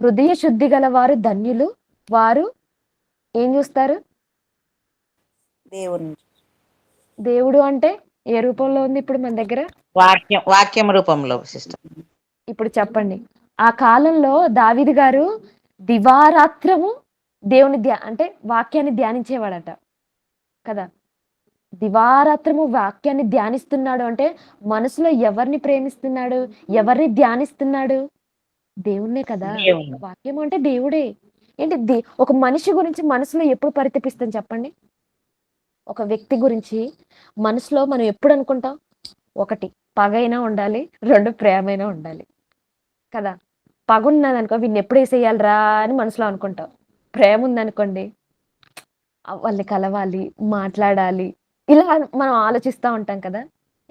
హృదయ శుద్ధి గలవారు ధన్యులు, వారు ఏం చూస్తారు? దేవుని దేవుడు అంటే ఏ రూపంలో ఉంది ఇప్పుడు మన దగ్గర? వాక్యం రూపంలో సిస్టర్. ఇప్పుడు చెప్పండి, ఆ కాలంలో దావీదు గారు దివారాత్రము దేవుని అంటే వాక్యాన్ని ధ్యానించేవాడట కదా. దివారాత్రము వాక్యాన్ని ధ్యానిస్తున్నాడు అంటే మనసులో ఎవరిని ప్రేమిస్తున్నాడు? ఎవరిని ధ్యానిస్తున్నాడు? దేవుణ్ణే కదా. దేవుని వాక్యం అంటే దేవుడే. ఏంటి ఒక మనిషి గురించి మనసులో ఎప్పుడు పరితపిస్తాం చెప్పండి? ఒక వ్యక్తి గురించి మనసులో మనం ఎప్పుడు అనుకుంటాం? 1 పగైనా ఉండాలి, 2 ప్రేమైనా ఉండాలి కదా. పగ ఉన్నదనుకో వీడిని ఎప్పుడు వేసేయాలిరా అని మనసులో అనుకుంటాం. ప్రేమ ఉందనుకోండి వాళ్ళని కలవాలి, మాట్లాడాలి, ఇలా మనం ఆలోచిస్తూ ఉంటాం కదా.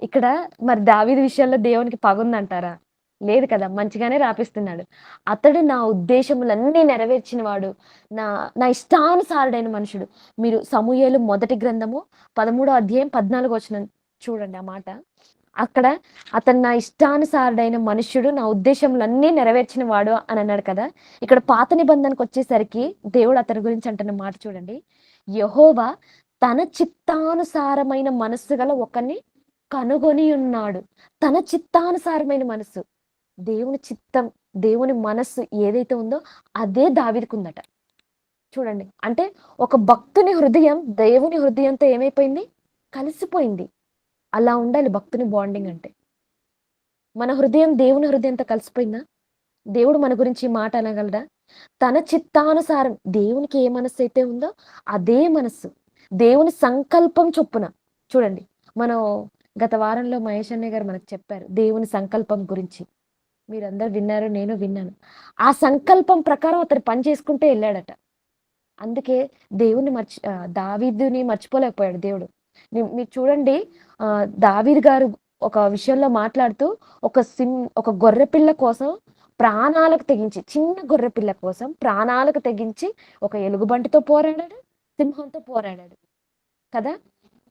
ఇక్కడ మరి దావీదు విషయంలో దేవునికి పగ ఉందంటారా? లేదు కదా. మంచిగానే రాపిస్తున్నాడు. అతడు నా ఉద్దేశములన్నీ నెరవేర్చిన వాడు, నా నా ఇష్టానుసారుడైన మనుషుడు. మీరు సమూయేలు మొదటి గ్రంథము 13వ అధ్యాయం 14వ వచనం చూడండి. ఆ మాట అక్కడ అతను నా ఇష్టానుసారుడైన మనుష్యుడు, నా ఉద్దేశములన్నీ నెరవేర్చిన వాడు అని అన్నాడు కదా. ఇక్కడ పాత నిబంధనకు వచ్చేసరికి దేవుడు అతని గురించి అంటున్న మాట చూడండి. యెహోవా తన చిత్తానుసారమైన మనస్సు గల ఒకరిని కనుగొని ఉన్నాడు. తన చిత్తానుసారమైన మనస్సు, దేవుని చిత్తం, దేవుని మనస్సు ఏదైతే ఉందో అదే దావీదుకు ఉందట. చూడండి, అంటే ఒక భక్తుని హృదయం దేవుని హృదయంతో ఏమైపోయింది? కలిసిపోయింది. అలా ఉండాలి భక్తుని బాండింగ్ అంటే. మన హృదయం దేవుని హృదయంతో కలిసిపోయిందా? దేవుడు మన గురించి ఈ మాట అనగలడా? తన చిత్తానుసారం దేవునికి ఏ మనస్సు అయితే ఉందో అదే మనస్సు. దేవుని సంకల్పం చొప్పున. చూడండి, మనం గత వారంలో మహేష్ అన్నయ్య గారు మనకు చెప్పారు దేవుని సంకల్పం గురించి. మీరందరూ విన్నారు, నేను విన్నాను. ఆ సంకల్పం ప్రకారం అతను పని చేసుకుంటూ వెళ్ళాడట. అందుకే దావీదుని మర్చిపోలేకపోయాడు దేవుడు. మీరు చూడండి, దావీదు గారు ఒక విషయంలో మాట్లాడుతూ ఒక గొర్రె పిల్ల కోసం ప్రాణాలకు తెగించి, చిన్న గొర్రె పిల్ల కోసం ప్రాణాలకు తెగించి ఒక ఎలుగుబంటితో పోరాడాడు, సింహంతో పోరాడాడు కదా.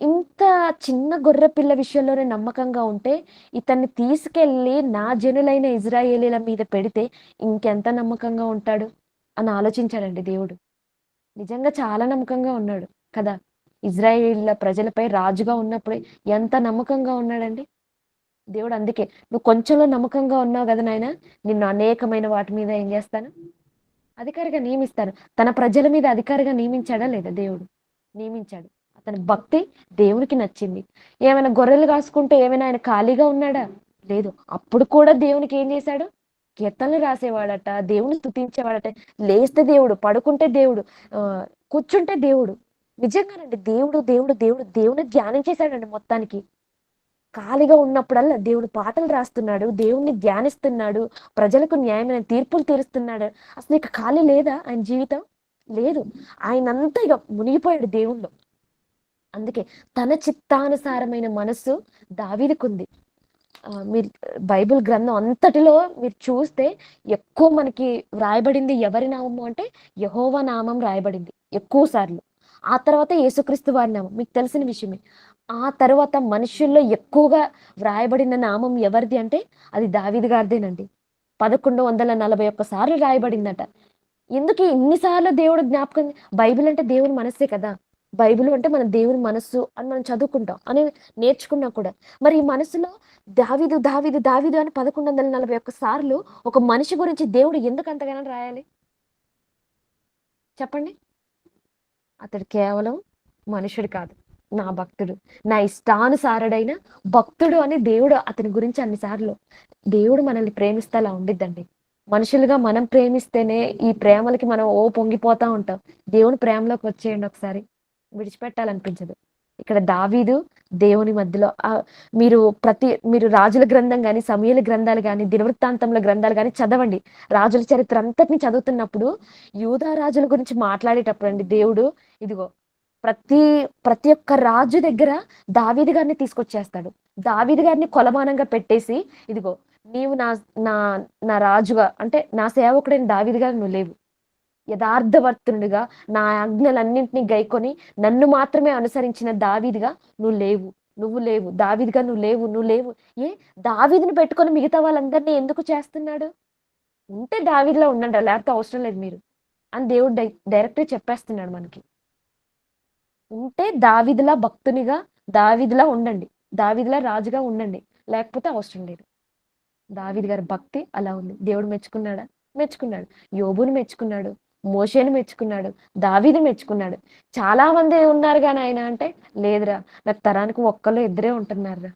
ఇంత చిన్న గొర్రె పిల్ల విషయంలోనే నమ్మకంగా ఉంటే ఇతన్ని తీసుకెళ్ళి నా జనులైన ఇజ్రాయేలీల మీద పెడితే ఇంకెంత నమ్మకంగా ఉంటాడు అని ఆలోచించాడండి దేవుడు. నిజంగా చాలా నమ్మకంగా ఉన్నాడు కదా. ఇజ్రాయేలీల ప్రజలపై రాజుగా ఉన్నప్పుడే ఎంత నమ్మకంగా ఉన్నాడండి దేవుడు. అందుకే నువ్వు కొంచెంలో నమ్మకంగా ఉన్నావు కదా నాయన, నిన్ను అనేకమైన వాటి మీద ఏం చేస్తాను, అధికారిగా నియమిస్తాను. తన ప్రజల మీద అధికారిగా నియమించాడా లేదా దేవుడు? నియమించాడు. అతని భక్తి దేవునికి నచ్చింది. ఏమైనా గొర్రెలు కాసుకుంటే ఏమైనా ఆయన ఖాళీగా ఉన్నాడా? లేదు. అప్పుడు కూడా దేవునికి ఏం చేశాడు? కీర్తనలు రాసేవాడట, దేవుని స్తుతించేవాడట. లేస్తే దేవుడు, పడుకుంటే దేవుడు, కూర్చుంటే దేవుడు. నిజంగానండి, దేవుడు దేవుడు దేవుడు దేవుని ధ్యానించేశాడండి మొత్తానికి. ఖాళీగా ఉన్నప్పుడల్లా దేవుడు పాటలు రాస్తున్నాడు, దేవుణ్ణి ధ్యానిస్తున్నాడు, ప్రజలకు న్యాయమైన తీర్పులు తీరుస్తున్నాడు. అసలు ఇక ఖాళీ లేదా ఆయన జీవితం? లేదు. ఆయనంతా ఇక మునిగిపోయాడు దేవుణ్ణి. అందుకే తన చిత్తానుసారమైన మనస్సు దావీదుకుంది. మీరు బైబిల్ గ్రంథం అంతటిలో మీరు చూస్తే ఎక్కువ మనకి వ్రాయబడింది ఎవరి నామము అంటే యెహోవా నామం రాయబడింది ఎక్కువ సార్లు. ఆ తర్వాత యేసుక్రీస్తు వారి నామం మీకు తెలిసిన విషయమే. ఆ తర్వాత మనుషుల్లో ఎక్కువగా వ్రాయబడిన నామం ఎవరిది అంటే అది దావీదు గారిదేనండి. 1141 సార్లు రాయబడిందట. ఎందుకు ఇన్నిసార్లు దేవుడు జ్ఞాపకం? బైబిల్ అంటే దేవుని మనస్సే కదా. బైబిల్ అంటే మన దేవుని మనస్సు అని మనం చదువుకుంటాం అని నేర్చుకున్నా కూడా. మరి ఈ మనసులో దావీదు దావీదు దావీదు అని 1141 సార్లు ఒక మనిషి గురించి దేవుడు ఎందుకు అంతగానో రాయాలి చెప్పండి? అతడు కేవలం మనుషుడు కాదు, నా భక్తుడు, నా ఇష్టానుసారుడైన భక్తుడు అని దేవుడు అతని గురించి అన్నిసార్లు. దేవుడు మనల్ని ప్రేమిస్తే అలా ఉండిద్దండి. మనుషులుగా మనం ప్రేమిస్తేనే ఈ ప్రేమలకి మనం పొంగిపోతా ఉంటాం. దేవుని ప్రేమలోకి వచ్చేయండి ఒకసారి, విడిచిపెట్టాలనిపించదు. ఇక్కడ దావీదు దేవుని మధ్యలో మీరు రాజుల గ్రంథం కానీ, సమూయేలు గ్రంథాలు కానీ, దినవృత్తాంతముల గ్రంథాలు కానీ చదవండి. రాజుల చరిత్ర అంతటిని చదువుతున్నప్పుడు యూదా రాజుల గురించి మాట్లాడేటప్పుడు అండి దేవుడు ఇదిగో ప్రతి ప్రతి ఒక్క రాజు దగ్గర దావీదు గారిని తీసుకొచ్చేస్తాడు. దావీదు గారిని కొలమానంగా పెట్టేసి, ఇదిగో నీవు నా నా నా రాజుగా అంటే నా సేవకుడైన దావీదు గారు నువ్వు లేవు, యథార్థవర్తనుడిగా నా ఆజ్ఞలన్నింటినీ గైకొని నన్ను మాత్రమే అనుసరించిన దావీదుగా నువ్వు లేవు దావీదుగా నువ్వు లేవు. దావీదుని పెట్టుకొని మిగతా వాళ్ళందరినీ ఎందుకు చేస్తున్నాడు? ఉంటే దావీదులో ఉండండి, లేకపోతే అవసరం లేదు మీరు అని దేవుడు డైరెక్ట్ చెప్పేస్తున్నాడు మనకి. ఉంటే దావీదులా భక్తునిగా, దావీదులా ఉండండి, దావీదులా రాజుగా ఉండండి, లేకపోతే అవసరం లేదు. దావీదు గారి భక్తి అలా ఉంది. దేవుడు మెచ్చుకున్నాడా? మెచ్చుకున్నాడు. యోబుని మెచ్చుకున్నాడు, మోషేని మెచ్చుకున్నాడు, దావీదు మెచ్చుకున్నాడు. చాలా మంది ఉన్నారు కానీ ఆయన అంటే లేదురా, నాకు తరానికి ఒక్కళ్ళు ఇద్దరే ఉంటున్నారా.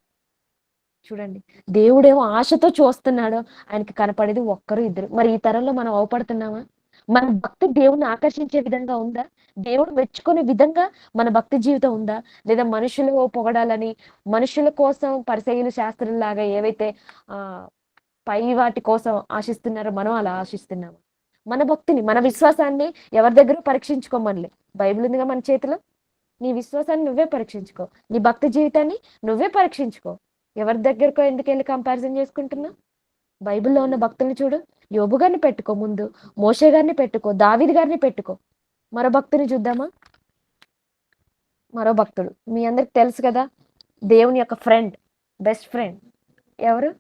చూడండి, దేవుడేమో ఆశతో చూస్తున్నాడు, ఆయనకి కనపడేది ఒక్కరు ఇద్దరు. మరి ఈ తరంలో మనం అవపడుతున్నామా? మన భక్తి దేవుణ్ణి ఆకర్షించే విధంగా ఉందా? దేవుడు మెచ్చుకునే విధంగా మన భక్తి జీవితం ఉందా? లేదా మనుషులు పొగడాలని, మనుషుల కోసం పరిసయ్యులు శాస్త్రులాగా ఏవైతే ఆ పై వాటి కోసం ఆశిస్తున్నారో మనం అలా ఆశిస్తున్నాము? మన భక్తిని, మన విశ్వాసాన్ని ఎవరి దగ్గర పరీక్షించుకోమనిలే. బైబిల్ ఉందిగా మన చేతిలో. నీ విశ్వాసాన్ని నువ్వే పరీక్షించుకో, నీ భక్తి జీవితాన్ని నువ్వే పరీక్షించుకో. ఎవరి దగ్గరకో ఎందుకు వెళ్ళి కంపారిజన్ చేసుకుంటున్నా? బైబిల్లో ఉన్న భక్తుల్ని చూడు. యోబు గారిని పెట్టుకో ముందు, మోషే గారిని పెట్టుకో, దావీదు గారిని పెట్టుకో. మరో భక్తుని చూద్దామా? మరో భక్తుడు మీ అందరికి తెలుసు కదా, దేవుని యొక్క ఫ్రెండ్, బెస్ట్ ఫ్రెండ్ ఎవరు?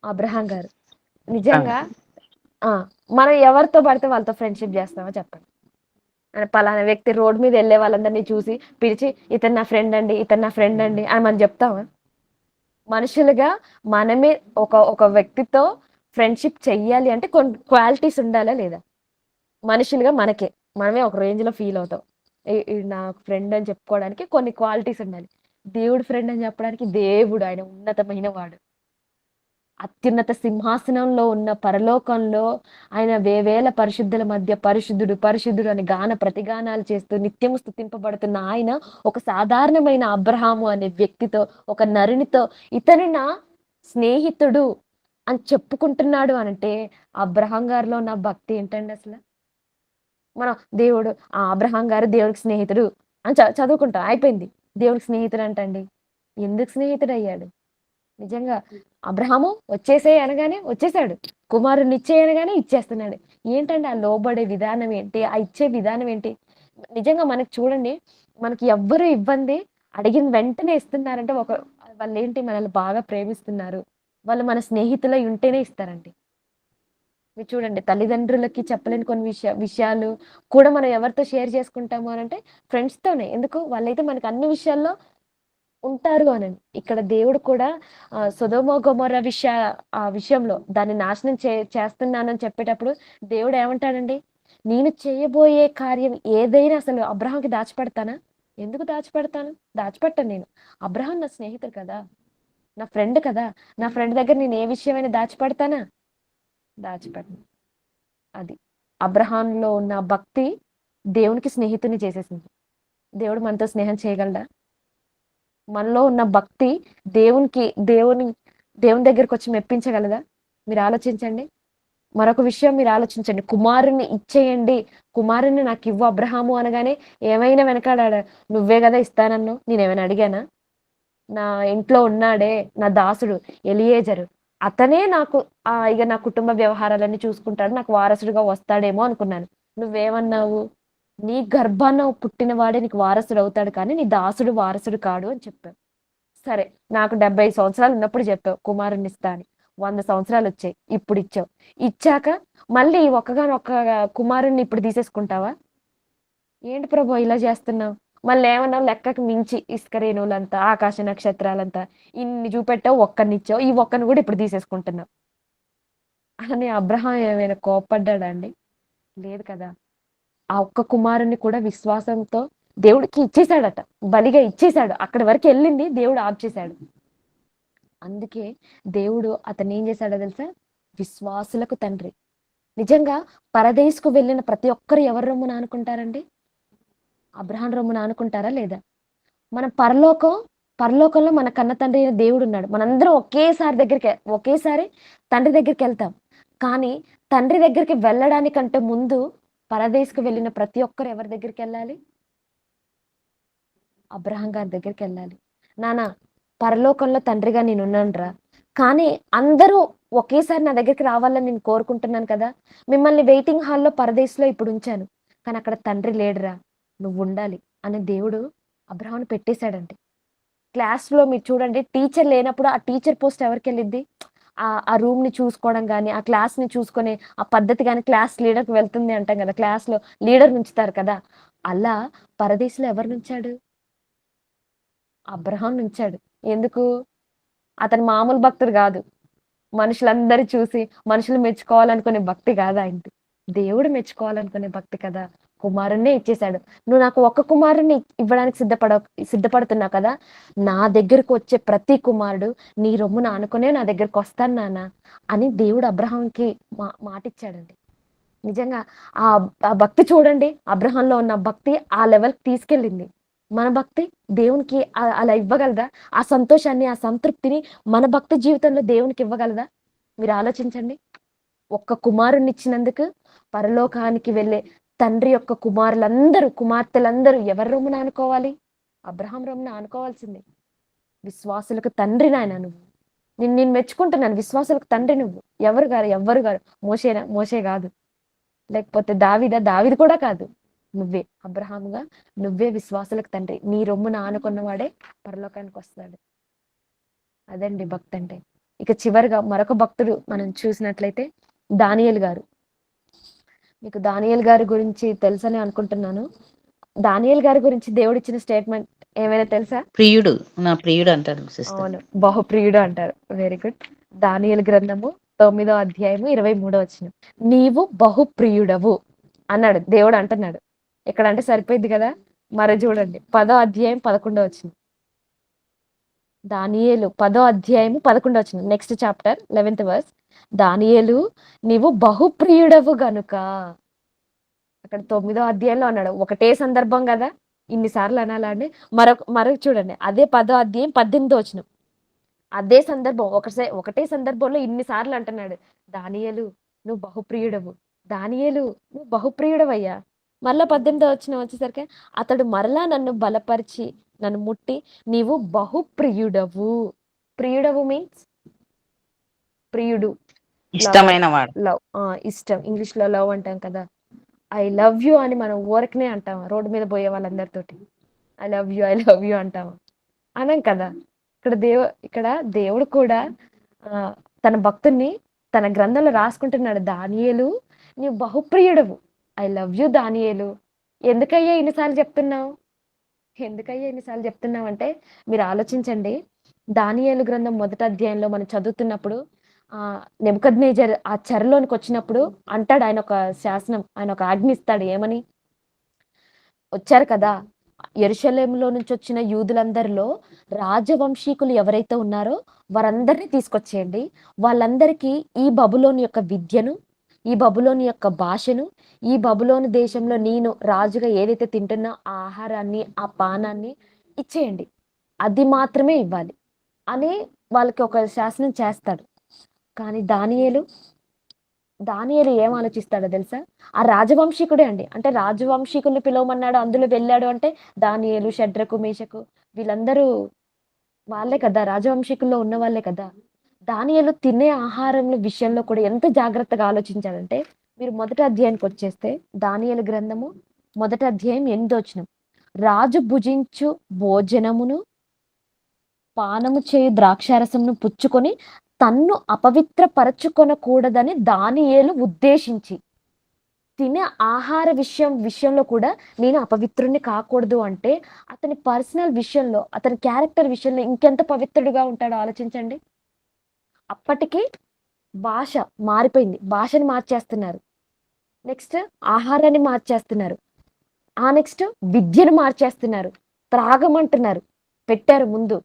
అబ్రహాం గారు. నిజంగా మనం ఎవరితో పడితే వాళ్ళతో ఫ్రెండ్షిప్ చేస్తామో చెప్పండి. పలానా వ్యక్తి రోడ్ మీద వెళ్ళే వాళ్ళందరినీ చూసి పిలిచి ఇతను నా ఫ్రెండ్ అండి, ఇతను నా ఫ్రెండ్ అండి అని మనం చెప్తామా? మనుషులుగా మనమే ఒక వ్యక్తితో ఫ్రెండ్షిప్ చెయ్యాలి అంటే కొన్ని క్వాలిటీస్ ఉండాలా లేదా? మనుషులుగా మనమే ఒక రేంజ్ లో ఫీల్ అవుతాం. నా ఫ్రెండ్ అని చెప్పుకోవడానికి కొన్ని క్వాలిటీస్ ఉండాలి. దేవుడు ఫ్రెండ్ అని చెప్పడానికి దేవుడు ఆయన ఉన్నతమైన వాడు. అత్యున్నత సింహాసనంలో ఉన్న పరలోకంలో ఆయన వేవేల పరిశుద్ధుల మధ్య పరిశుద్ధుడు పరిశుద్ధుడు అని ప్రతిగానాలు చేస్తూ నిత్యము స్తుతింపబడుతున్న ఆయన ఒక సాధారణమైన అబ్రహాము అనే వ్యక్తితో, ఒక నరునితో ఇతను నా స్నేహితుడు అని చెప్పుకుంటున్నాడు అనంటే అబ్రహాం గారిలో ఉన్న భక్తి ఏంటండి అసలు? మనం దేవుడు అబ్రహాం గారు దేవుడికి స్నేహితుడు అని చదువుకుంటాం, అయిపోయింది. దేవుడికి స్నేహితుడు అంటండి. ఎందుకు స్నేహితుడు అయ్యాడు? నిజంగా అబ్రహాము వచ్చేసేయ్ అనగానే వచ్చేసాడు. కుమారుడిని ఇచ్చేయ్ అనగానే ఇచ్చేస్తున్నాడు. ఏంటండి ఆ లోబడే విధానం ఏంటి? ఆ ఇచ్చే విధానం ఏంటి? నిజంగా మనకి చూడండి, మనకి ఎవ్వరు ఇవ్వంది అడిగిన వెంటనే ఇస్తున్నారంటే వాళ్ళేంటి మనల్ని బాగా ప్రేమిస్తున్నారు. వాళ్ళు మన స్నేహితులై ఉంటేనే ఇస్తారండి. మీరు చూడండి, తల్లిదండ్రులకి చెప్పలేని కొన్ని విషయాలు కూడా మనం ఎవరితో షేర్ చేసుకుంటాము అనంటే ఫ్రెండ్స్‌తోనే. ఎందుకు? వాళ్ళైతే మనకు అన్ని విషయాల్లో ఉంటారు అనండి. ఇక్కడ దేవుడు కూడా సొదొమ, గొమొర్రా విషయంలో దాన్ని నాశనం చేస్తున్నానని చెప్పేటప్పుడు దేవుడు ఏమంటాడండి? నేను చేయబోయే కార్యం ఏదైనా అసలు అబ్రహాంకి దాచిపెడతానా? ఎందుకు దాచిపెడతాను? దాచిపెట్టను నేను. అబ్రహాం నా స్నేహితుడు కదా! నా ఫ్రెండ్ కదా! నా ఫ్రెండ్ దగ్గర నేను ఏ విషయమైనా దాచిపెడతానా? దాచిపెట్టను. అది. అబ్రహాంలో ఉన్న భక్తి దేవునికి స్నేహితుడిని చేసేసింది. దేవుడు మనతో స్నేహం చేయగలడా? మనలో ఉన్న భక్తి దేవునికి దేవుని దేవుని దగ్గరకొచ్చి మెప్పించగలదా? మీరు ఆలోచించండి. మరొక విషయం మీరు ఆలోచించండి. కుమారుణ్ణి ఇచ్చేయండి, కుమారుణ్ణి నాకివ్వు అబ్రహాము అనగానే ఏమైనా వెనకాడాడా? నువ్వే గదా ఇస్తానన్నావు. నేనేమైనా అడిగానా? నా ఇంట్లో ఉన్నాడే నా దాసుడు ఎలియేజరు. అతనే నాకు ఇగ నా కుటుంబ వ్యవహారాలన్నీ చూసుకుంటాడు. నాకు వారసుడుగా వస్తాడేమో అనుకున్నాను. నువ్వేమన్నావు? నీ గర్భాన పుట్టిన వాడే నీకు వారసుడవుతాడు కానీ నీ దాసుడు వారసుడు కాడు అని చెప్పావు. సరే, నాకు 70 సంవత్సరాలు ఉన్నప్పుడు చెప్పావు కుమారుడిని ఇస్తా అని. 100 సంవత్సరాలు వచ్చాయి. ఇప్పుడు ఇచ్చావు. ఇచ్చాక మళ్ళీ ఒక్కగానొక్క కుమారుడిని ఇప్పుడు తీసేసుకుంటావా? ఏంటి ప్రభు ఇలా చేస్తున్నావు? మళ్ళీ ఏమన్నావు? లెక్కకు మించి ఇసుక రేణువులంతా, ఆకాశ నక్షత్రాలంతా ఇన్ని చూపెట్టావు, ఒక్కనిచ్చావు. ఈ ఒక్కని కూడా ఇప్పుడు తీసేసుకుంటున్నావు అని అబ్రహాం ఏమైనా కోప్పడ్డాడా అండి? లేదు కదా! ఆ ఒక్క కుమారుణ్ణి కూడా విశ్వాసంతో దేవుడికి ఇచ్చేసాడట. బలిగా ఇచ్చేసాడు. అక్కడి వరకు వెళ్ళింది, దేవుడు ఆప్ చేశాడు. అందుకే దేవుడు అతన్ని ఏం చేశాడో తెలుసా? విశ్వాసులకు తండ్రి. నిజంగా పరదేశుకు వెళ్ళిన ప్రతి ఒక్కరు ఎవరి రొమ్మున ఆనుకుంటారండి? అబ్రహాం రొమ్మున ఆనుకుంటారా లేదా? మనం పరలోకంలో మన కన్న తండ్రి అయిన దేవుడు ఉన్నాడు. మనందరం ఒకేసారి తండ్రి దగ్గరికి వెళ్తాం. కానీ తండ్రి దగ్గరికి వెళ్ళడానికంటే ముందు పరదేశుకు వెళ్ళిన ప్రతి ఒక్కరు ఎవరి దగ్గరికి వెళ్ళాలి? అబ్రహాం గారి దగ్గరికి వెళ్ళాలి. నాన్న, పరలోకంలో తండ్రిగా నేనున్నానురా, కానీ అందరూ ఒకేసారి నా దగ్గరికి రావాలని నేను కోరుకుంటున్నాను కదా! మిమ్మల్ని వెయిటింగ్ హాల్‌లో పరదేశంలో ఇప్పుడు ఉంచాను. కానీ అక్కడ తండ్రి లేడురా, నువ్వు ఉండాలి అని దేవుడు అబ్రహాంని పెట్టేశాడండి. క్లాస్‌లో మీరు చూడండి, టీచర్ లేనప్పుడు ఆ టీచర్ పోస్ట్ ఎవరికెళ్ళిద్ది? ఆ రూమ్‌ని చూసుకోవడం గాని, ఆ క్లాస్‌ని చూసుకునే ఆ పద్ధతి గాని క్లాస్ లీడర్‌కి వెళ్తుంది అంటాం కదా! క్లాస్‌లో లీడర్‌ని ఉంచుతారు కదా! అలా పరదేశంలో ఎవరినుంచాడు? అబ్రహాంని ఉంచాడు. ఎందుకు? అతను మామూలు భక్తుడు గాదు. మనుషులందరూ చూసి, మనుషులు మెచ్చుకోవాలనుకునే భక్తి గాదు ఆయనది. దేవుడు మెచ్చుకోవాలనుకునే భక్తి కదా! కుమారుడినే ఇచ్చేసాడు. నువ్వు నాకు ఒక్క కుమారుడిని ఇవ్వడానికి సిద్ధపడుతున్నావు కదా! నా దగ్గరకొచ్చే ప్రతి కుమారుడు నీ రొమ్మున ఆనుకునే నా దగ్గరకొస్తాను నాన్న అని దేవుడు అబ్రహాంకి మాటిచ్చాడండి. నిజంగా ఆ ఆ భక్తి చూడండి, అబ్రహాంలో ఉన్న భక్తి ఆ లెవెల్‌కి తీసుకెళ్ళింది. మన భక్తి దేవునికి అలా ఇవ్వగలదా? ఆ సంతోషాన్ని, ఆ సంతృప్తిని మన భక్తి జీవితంలో దేవునికి ఇవ్వగలదా? మీరు ఆలోచించండి. ఒక్క కుమారుడినిచ్చినందుకు పరలోకానికి వెళ్ళే తండ్రి యొక్క కుమార్తెలందరూ ఎవరి రొమ్మున ఆనుకోవాలి? అబ్రహాం రొమ్మున ఆనుకోవాల్సిందే. విశ్వాసులకు తండ్రి నాయన నువ్వు. నిన్ను మెచ్చుకుంటున్నాను. విశ్వాసులకు తండ్రి నువ్వు. ఎవ్వరు గారు? మోషే గాదు. లేకపోతే దావీదా? దావీదు కూడా కాదు. నువ్వే అబ్రహాముగా, నువ్వే విశ్వాసులకు తండ్రి. నీ రొమ్మున ఆనుకున్నవాడే పరలోకానికి వస్తాడు. అదండి భక్తంటే. ఇక చివరిగా మరొక భక్తుడు మనం చూసినట్లయితే దానియేలు గారు. మీకు దానియేలు గారి గురించి తెలుసని అనుకుంటున్నాను. దానియేలు గారి గురించి దేవుడిచ్చిన స్టేట్మెంట్ ఏమైనా తెలుసా? ప్రియుడు, నా ప్రియుడు అంటారు సిస్టర్. అవును, బహుప్రియుడు అంటారు. Very good. దానియేలు గ్రంథము 9వ అధ్యాయము 23వ వచనం. నీవు బహుప్రియుడవు అన్నాడు దేవుడు అంటున్నాడు. ఇక్కడ అంటే సరిపోయింది కదా! మరి చూడండి 10వ అధ్యాయం 11వ వచనం. దానియేలు 10వ అధ్యాయము 11వ వచనం. Next chapter 11th verse. దానియేలు నీవు బహుప్రియుడవు గనుక. అక్కడ 9వ అధ్యాయంలో అన్నాడు. ఒకటే సందర్భం కదా, ఇన్నిసార్లు అనాలా అండి? మరొక చూడండి, అదే 10వ అధ్యాయం 18వ వచనం. అదే సందర్భం, ఒకటే సందర్భంలో ఇన్నిసార్లు అంటున్నాడు. దానియేలు నువ్వు బహుప్రియుడవు, దానియేలు నువ్వు బహుప్రియుడవయ్యా. మళ్ళా 18వ వచనం వచ్చేసరికి అతడు మరలా నన్ను బలపరిచి నన్ను ముట్టి నీవు బహుప్రియుడవు. ప్రియుడవు మీన్స్ ప్రియుడు, ఇష్టమైన వాడు. లవ్, ఇష్టం. ఇంగ్లీష్ లో లవ్ అంటాం కదా. ఐ లవ్ యూ అని మనం ఊరకనే అంటాం రోడ్డు మీద పోయే వాళ్ళందరితోటి. ఐ లవ్ యూ అంటాం, అనం కదా. ఇక్కడ దేవుడు కూడా తన భక్తుల్ని తన గ్రంథంలో రాసుకుంటున్నాడు. దానియేలు నీవు బహుప్రియుడవు, ఐ లవ్ యూ దానియేలు. ఎందుకయ్యా ఇన్నిసార్లు చెప్తున్నావు అంటే మీరు ఆలోచించండి. దానియేలు గ్రంథం 1వ అధ్యాయంలో మనం చదువుతున్నప్పుడు నెబుకద్నెజర్ ఆ చెరలోనికి వచ్చినప్పుడు అంటాడు, ఆయన ఒక శాసనం, ఆయన ఒక ఆజ్ఞ ఇస్తాడు. ఏమని? వచ్చారు కదా యెరూషలేములో నుంచి వచ్చిన యూదులందరిలో రాజవంశీకులు ఎవరైతే ఉన్నారో వారందరినీ తీసుకొచ్చేయండి. వాళ్ళందరికీ ఈ బబులోని యొక్క విద్యను, ఈ బబులోని యొక్క భాషను, ఈ బబులోని దేశంలో నేను రాజుగా ఏదైతే తింటున్నా ఆ ఆహారాన్ని, ఆ పానాన్ని ఇచ్చేయండి. అది మాత్రమే ఇవ్వాలి అని వాళ్ళకి ఒక శాసనం చేస్తాడు. కానీ దానియేలు ఏం ఆలోచిస్తాడో తెలుసా? ఆ రాజవంశీకుడే అండి. అంటే రాజవంశీకుల్ని పిలవమన్నాడు, అందులో వెళ్ళాడు అంటే దానియేలు, షడ్రకు, మేషకు వీళ్ళందరూ వాళ్ళే కదా, రాజవంశీకుల్లో ఉన్న వాళ్ళే కదా. దానియేలు తినే ఆహారం విషయంలో కూడా ఎంత జాగ్రత్తగా ఆలోచించాడంటే, మీరు 1వ అధ్యాయానికి వచ్చేస్తే దానియేలు గ్రంథము 1వ అధ్యాయం 8వ వచనం. రాజు భుజించు భోజనమును పానము చేయు ద్రాక్షారసమును పుచ్చుకొని తన్ను అపవిత్రపరచుకొనకూడదని దానియేలు ఉద్దేశించి. తినే ఆహార విషయంలో కూడా నేను అపవిత్రుణ్ణి కాకూడదు అంటే అతని పర్సనల్ విషయంలో, అతని క్యారెక్టర్ విషయంలో ఇంకెంత పవిత్రుడిగా ఉంటాడో ఆలోచించండి. అప్పటికి భాష మారిపోయింది, భాషని మార్చేస్తున్నారు. నెక్స్ట్ ఆహారాన్ని మార్చేస్తున్నారు. నెక్స్ట్ విద్యను మార్చేస్తున్నారు. త్రాగమంటున్నారు, పెట్టారు ముందు,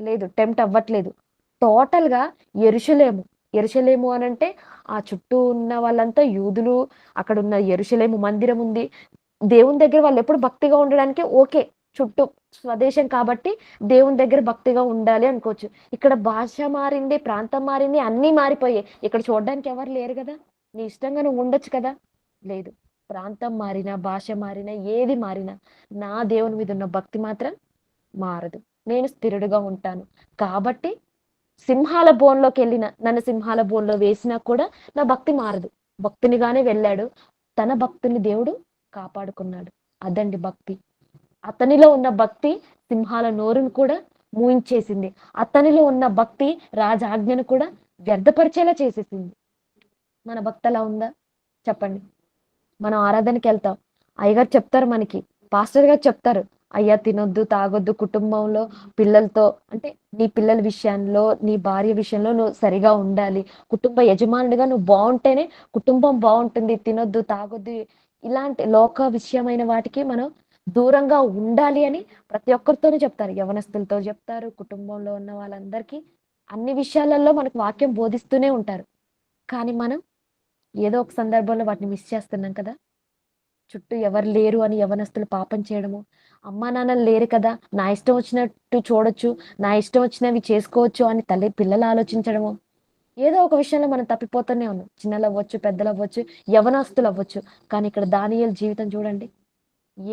లేదు టెంప్ట్ అవ్వట్లేదు. టోటల్గా యెరూషలేము అనంటే ఆ చుట్టూ ఉన్న వాళ్ళంతా యూదులు. అక్కడ ఉన్న యెరూషలేము మందిరం ఉంది. దేవుని దగ్గర వాళ్ళు ఎప్పుడు భక్తిగా ఉండడానికి ఓకే, చుట్టూ స్వదేశం కాబట్టి దేవుని దగ్గర భక్తిగా ఉండాలి అనుకోవచ్చు. ఇక్కడ భాష మారింది, ప్రాంతం మారింది, అన్నీ మారిపోయాయి. ఇక్కడ చూడడానికి ఎవరు లేరు కదా, నీ ఇష్టంగా నువ్వు ఉండొచ్చు కదా. లేదు, ప్రాంతం మారినా, భాష మారినా, ఏది మారినా నా దేవుని మీద ఉన్న భక్తి మాత్రం మారదు. నేను స్థిరుడుగా ఉంటాను. కాబట్టి సింహాల బోన్లోకి వెళ్ళిన, నన్ను సింహాల బోన్లో వేసినా కూడా నా భక్తి మారదు. భక్తునిగానే వెళ్ళాడు, తన భక్తుని దేవుడు కాపాడుకున్నాడు. అదండి భక్తి. అతనిలో ఉన్న భక్తి సింహాల నోరును కూడా మూయించేసింది. అతనిలో ఉన్న భక్తి రాజాజ్ఞను కూడా వ్యర్థపరిచేలా చేసేసింది. మన భక్తి అలా ఉందా చెప్పండి? మనం ఆరాధనకి వెళ్తాం, అయ్యగారు చెప్తారు మనకి, పాస్టర్ గారు చెప్తారు, అయ్యా తినొద్దు, తాగొద్దు, కుటుంబంలో పిల్లలతో, అంటే నీ పిల్లల విషయంలో, నీ భార్య విషయంలో నువ్వు సరిగా ఉండాలి, కుటుంబ యజమానుడిగా నువ్వు బాగుంటేనే కుటుంబం బాగుంటుంది, తినొద్దు, తాగొద్దు, ఇలాంటి లోక విషయమైన వాటికి మనం దూరంగా ఉండాలి అని ప్రతి ఒక్కరితోనూ చెప్తారు. యవనస్తులతో చెప్తారు, కుటుంబంలో ఉన్న వాళ్ళందరికీ అన్ని విషయాలలో మనకు వాక్యం బోధిస్తూనే ఉంటారు. కానీ మనం ఏదో ఒక సందర్భంలో వాటిని మిస్ చేస్తున్నాం కదా. చుట్టూ ఎవరు లేరు అని యవనస్తులు పాపం చేయడము, అమ్మా నాన్నలు లేరు కదా, నా ఇష్టం వచ్చినట్టు చూడొచ్చు, నా ఇష్టం వచ్చినవి చేసుకోవచ్చు అని పిల్లలు ఆలోచించడము, ఏదో ఒక విషయంలో మనం తప్పిపోతూనే ఉన్నాం. చిన్నలు అవ్వచ్చు, పెద్దలు అవ్వచ్చు, యవనస్తులు అవ్వచ్చు. కానీ ఇక్కడ దానియేలు జీవితం చూడండి,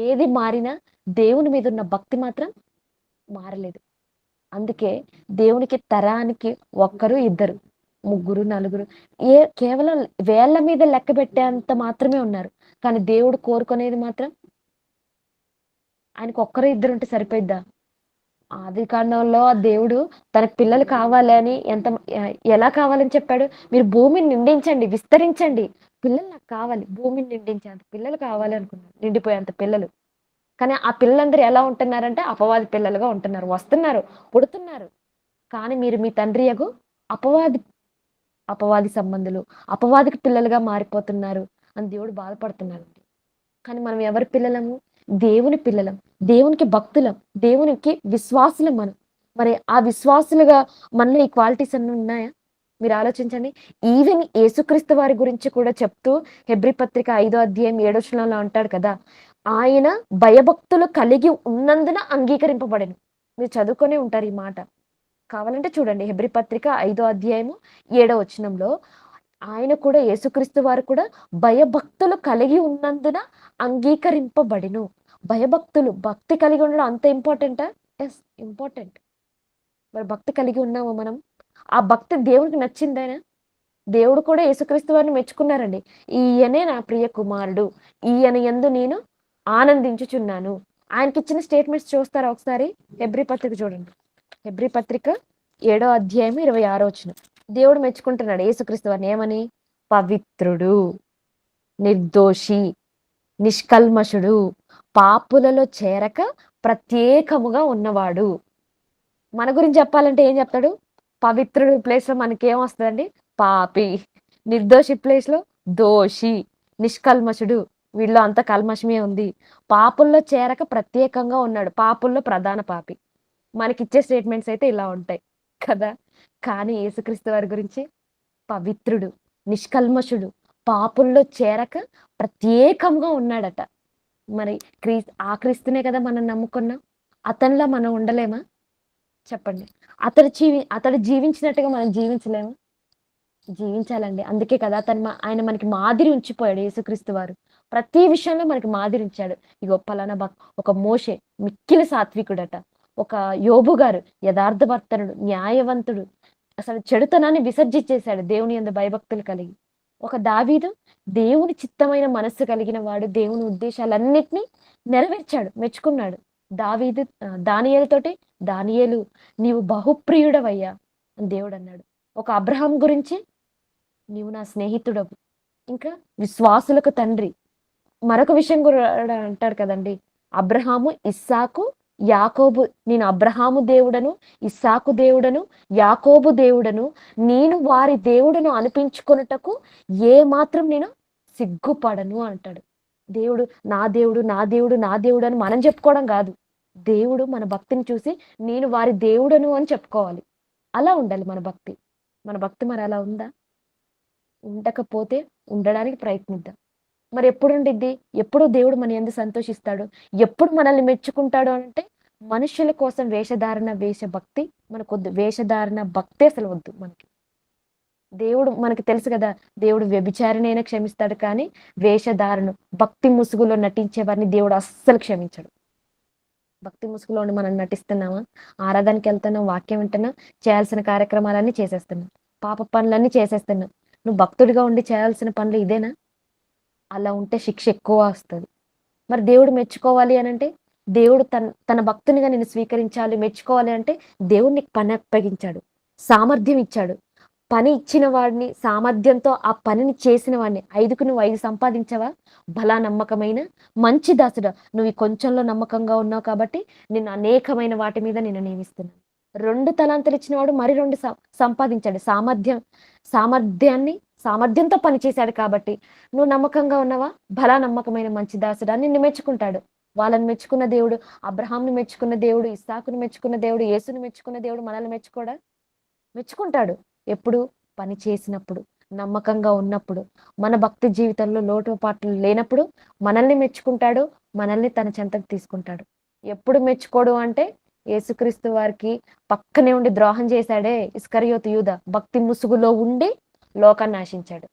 ఏది మారినా దేవుని మీద ఉన్న భక్తి మాత్రం మారలేదు. అందుకే దేవునికి తరానికి ఒక్కరు, ఇద్దరు, ముగ్గురు, నలుగురు, కేవలం వేళ్ల మీద లెక్క పెట్టేంత మాత్రమే ఉన్నారు. కానీ దేవుడు కోరుకునేది మాత్రం ఆయనకు ఒక్కరు, ఇద్దరు ఉంటే సరిపోయిద్దా? ఆది కాండంలో దేవుడు తన పిల్లలు కావాలని ఎలా కావాలని చెప్పాడు? మీరు భూమిని నిండించండి, విస్తరించండి, పిల్లలు నాకు కావాలి, భూమిని నిండించేంత పిల్లలు కావాలి అనుకున్నాడు, నిండిపోయేంత పిల్లలు. కానీ ఆ పిల్లలందరూ ఎలా ఉంటున్నారంటే అపవాది పిల్లలుగా ఉంటున్నారు, వస్తున్నారు, పుడుతున్నారు. కానీ మీరు మీ తండ్రి యగు అపవాది సంబంధులు, అపవాదికి పిల్లలుగా మారిపోతున్నారు అని దేవుడు బాధపడుతున్నారు. కానీ మనం ఎవరి పిల్లలము? దేవుని పిల్లలం, దేవునికి భక్తులం, దేవునికి విశ్వాసులం మనం. మరి ఆ విశ్వాసులుగా మనలో ఈ క్వాలిటీస్ అన్నీ ఉన్నాయా? మీరు ఆలోచించండి. ఈవెన్ యేసుక్రీస్తు వారి గురించి కూడా చెప్తూ హెబ్రీ పత్రిక 5 అధ్యాయం 7 వచనంలో అంటాడు కదా! ఆయన భయభక్తులు కలిగి ఉన్నందున అంగీకరింపబడెను. మీరు చదువుకొనే ఉంటారు ఈ మాట. కావాలంటే చూడండి హెబ్రీ పత్రిక 5 అధ్యాయము 7 వచనంలో ఆయన కూడా యేసుక్రీస్తు వారు కూడా భయభక్తులు కలిగి ఉన్నందున అంగీకరింపబడెను. భయభక్తులు, భక్తి కలిగి ఉండడం అంత ఇంపార్టెంటా? Yes, important. మరి భక్తి కలిగి ఉన్నామా మనం? ఆ భక్తి దేవుడికి నచ్చిందేనా? దేవుడు కూడా యేసుక్రీస్తు వారిని మెచ్చుకున్నారండి. ఈయనే నా ప్రియ కుమారుడు. ఈయన యందు నేను ఆనందించుచున్నాను. ఆయనకిచ్చిన స్టేట్మెంట్స్ చూస్తారా ఒకసారి? హెబ్రీ పత్రిక చూడండి. హెబ్రీ పత్రిక 7 అధ్యాయం 26 వచనం. దేవుడు మెచ్చుకుంటున్నాడు యేసుక్రీస్తు వారిని ఏమని? పవిత్రుడు, నిర్దోషి, నిష్కల్మషుడు, పాపులలో చేరక ప్రత్యేకముగా ఉన్నవాడు. మన గురించి చెప్పాలంటే ఏం చెప్తాడు? పవిత్రుడి ప్లేస్‌లో మనకేమొస్తదండి? పాపి. నిర్దోషి ప్లేస్‌లో దోషి. నిష్కల్మషుడు. వీడిలో అంత కల్మషమే ఉంది. పాపుల్లో చేరక ప్రత్యేకంగా ఉన్నాడు. పాపుల్లో ప్రధాన పాపి. మనకిచ్చే స్టేట్మెంట్స్ అయితే ఇలా ఉంటాయి కదా! కానీ యేసుక్రీస్తు వారి గురించి పవిత్రుడు, నిష్కల్మషుడు, పాపుల్లో చేరక ప్రత్యేకంగా ఉన్నాడట. మరి ఆ క్రీస్తునే కదా మనం నమ్ముకున్నాం. అతనిలా మనం ఉండలేమా? చెప్పండి. అతడు జీవించినట్టుగా మనం జీవించలేమా? జీవించాలండి. అందుకే కదా ఆయన మనకి మాదిరి ఉంచిపోయాడు యేసుక్రీస్తు వారు. ప్రతి విషయంలో మనకి మాదిరి ఉంచాడు. ఇగో పలానా ఒక మోషే మిక్కిలి సాత్వికుడట. ఒక యోబు గారు యథార్థవర్తనుడు, న్యాయవంతుడు. అసలు చెడుతనాన్ని విసర్జించేశాడు దేవుని యందు భయభక్తులు కలిగి. ఒక దావీదు దేవుని చిత్తమైన మనస్సు కలిగిన వాడు. దేవుని ఉద్దేశాలన్నిటిని నెరవేర్చాడు, మెచ్చుకున్నాడు. దానియేలుతోటి దానియేలు నీవు బహుప్రియుడవయ్యా అని దేవుడన్నాడు. ఒక అబ్రహాం గురించి నీవు నా స్నేహితుడవు. ఇంకా విశ్వాసులకు తండ్రి. మరొక విషయం కూడా అంటాడు కదండీ! అబ్రహాము, ఇస్సాకు, యాకోబు నేను అబ్రహాము దేవుడను, ఇస్సాకు దేవుడను, యాకోబు దేవుడను, నేను వారి దేవుడను అనిపించుకొనుటకు ఏమాత్రం నేను సిగ్గుపడను అంటాడు. దేవుడు, నా దేవుడు, నా దేవుడు, నా దేవుడు అని మనం చెప్పుకోవడం గాదు. దేవుడు మన భక్తిని చూసి నేను వారి దేవుడను అని చెప్పుకోవాలి. అలా ఉండాలి మన భక్తి. మన భక్తి మరి అలా ఉందా? ఉండకపోతే ఉండడానికి ప్రయత్నిద్దాం. మరి ఎప్పుడుండిద్ది? ఎప్పుడు దేవుడు మన యందు సంతోషిస్తాడు? ఎప్పుడు మనల్ని మెచ్చుకుంటాడు అంటే, మనుషుల కోసం వేషధారణ వేష భక్తి మనకొద్దు. వేషధారణ భక్తి అసలు వద్దు మనకి. దేవుడు మనకి తెలుసు గదా! దేవుడు వ్యభిచారినైనా క్షమిస్తాడు కానీ, వేషధారణ భక్తి ముసుగులో నటించే వారిని దేవుడు అస్సలు క్షమించడు. భక్తి ముసుగులో ఉండి మనం నటిస్తున్నామా? ఆరాధనకెళ్తున్నాం, వాక్యం వింటున్నాం, చేయాల్సిన కార్యక్రమాలన్నీ చేసేస్తున్నాం. పాప పనులన్నీ చేసేస్తున్నాం. నువ్వు భక్తుడిగా ఉండి చేయాల్సిన పనులు ఇదేనా? అలా ఉంటే శిక్ష ఎక్కువ వస్తది. మరి దేవుడు మెచ్చుకోవాలి అనంటే, దేవుడు తన భక్తునిగా నిన్ను స్వీకరించాలి, మెచ్చుకోవాలి అంటే, దేవుడు నీకు పని అప్పగించాడు. సామర్థ్యం ఇచ్చాడు. పని ఇచ్చిన వాడిని, సామర్థ్యంతో ఆ పనిని చేసిన వాడిని, 5కు నువ్వు 5 సంపాదించావా? భలా నమ్మకమైన మంచి దాసుడా! నువ్వు ఈ కొంచెంలో నమ్మకంగా ఉన్నావు కాబట్టి, నిన్ను అనేకమైన వాటి మీద నిన్ను నియమిస్తున్నాను. 2 తలాంతులు ఇచ్చినవాడు మరి 2 సంపాదించాడు. సామర్థ్యంతో పని చేశాడు కాబట్టి, నువ్వు నమ్మకంగా ఉన్నావా? భలా నమ్మకమైన మంచి దాసుడా అని నిన్ను మెచ్చుకుంటాడు. వాళ్ళని మెచ్చుకున్న దేవుడు, అబ్రహాంని మెచ్చుకున్న దేవుడు, ఇస్సాకుని మెచ్చుకున్న దేవుడు, యేసుని మెచ్చుకున్న దేవుడు మనల్ని మెచ్చుకోడా? మెచ్చుకుంటాడు. ఎప్పుడు? పని చేసినప్పుడు, నమ్మకంగా ఉన్నప్పుడు, మన భక్తి జీవితంలో లోటుపాట్లు లేనప్పుడు మనల్ని మెచ్చుకుంటాడు. మనల్ని తన చెంతకు తీసుకుంటాడు. ఎప్పుడు మెచ్చుకోడు అంటే, యేసుక్రీస్తు వారికి పక్కనే ఉండి ద్రోహం చేశాడే ఇస్కరియోతు యూదా, భక్తి ముసుగులో ఉండి లోకాన్ని ఆశించాడు.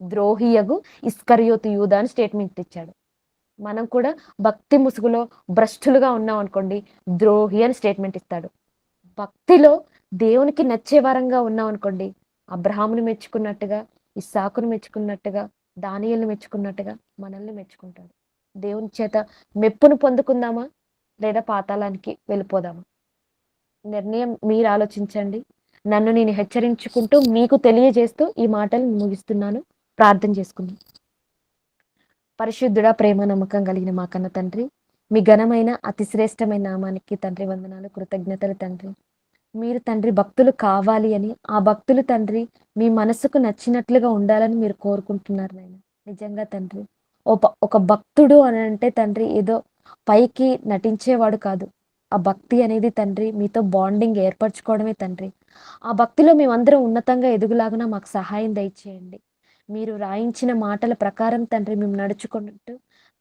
ద్రోహియగు ఇస్కరియోతు యూదా అని స్టేట్మెంట్ ఇచ్చాడు. మనం కూడా భక్తి ముసుగులో భ్రష్టులుగా ఉన్నాం అనుకోండి, ద్రోహి అని స్టేట్మెంట్ ఇస్తాడు. భక్తిలో దేవునికి నచ్చే వారంగా ఉన్నాం అనుకోండి, అబ్రహాముని మెచ్చుకున్నట్టుగా, ఇస్సాకును మెచ్చుకున్నట్టుగా, దానియేలుని మెచ్చుకున్నట్టుగా మనల్ని మెచ్చుకుంటాడు. దేవుని చేత మెప్పును పొందుకుందామా? లేదా పాతాళానికి వెళ్ళిపోదామా? నిర్ణయం మీరు ఆలోచించండి. నన్ను నేను హెచ్చరించుకుంటూ, మీకు తెలియజేస్తూ ఈ మాటలు ముగిస్తున్నాను. ప్రార్థన చేసుకుందాం. పరిశుద్ధుడా, ప్రేమ నమ్మకం కలిగిన మా కన్న తండ్రి, మీ ఘనమైన అతి శ్రేష్టమైన నామానికి తండ్రి వందనాలు, కృతజ్ఞతలు తండ్రి. మీరు తండ్రి భక్తులు కావాలి అని, ఆ భక్తులు తండ్రి మీ మనసుకు నచ్చినట్లుగా ఉండాలని మీరు కోరుకుంటున్నారు నాయన. నిజంగా తండ్రి, ఒక భక్తుడు అని అంటే తండ్రి ఏదో పైకి నటించేవాడు కాదు. ఆ భక్తి అనేది తండ్రి మీతో బాండింగ్ ఏర్పరచుకోవడమే తండ్రి. ఆ భక్తిలో మేమందరం ఉన్నతంగా ఎదుగులాగున మాకు సహాయం దయచేయండి. మీరు రాయించిన మాటల ప్రకారం తండ్రి మేము నడుచుకుంటూ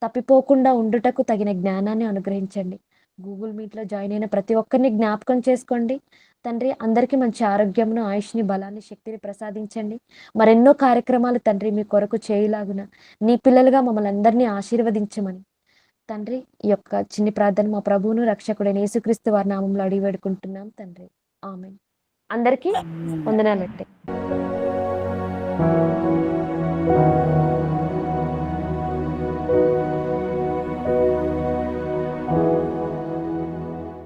తప్పిపోకుండా ఉండుటకు తగిన జ్ఞానాన్ని అనుగ్రహించండి. గూగుల్ మీట్‌లో జాయిన్ అయిన ప్రతి ఒక్కరిని జ్ఞాపకం చేసుకోండి. తండ్రి అందరికీ మంచి ఆరోగ్యమును, ఆయుష్‌ని, బలాన్ని, శక్తిని ప్రసాదించండి. మరెన్నో కార్యక్రమాలు తండ్రి మీ కొరకు చేయులాగున నీ పిల్లలుగా మమ్మల్ని అందరినీ ఆశీర్వదించమని తండ్రి ఈ యొక్క చిన్ని ప్రార్థన మా ప్రభువును రక్షకుడైన యేసుక్రీస్తు వారి నామంలో అడిగి వేడుకుంటున్నాం తండ్రి. ఆమేన్. అందరికీ వందనాలండి.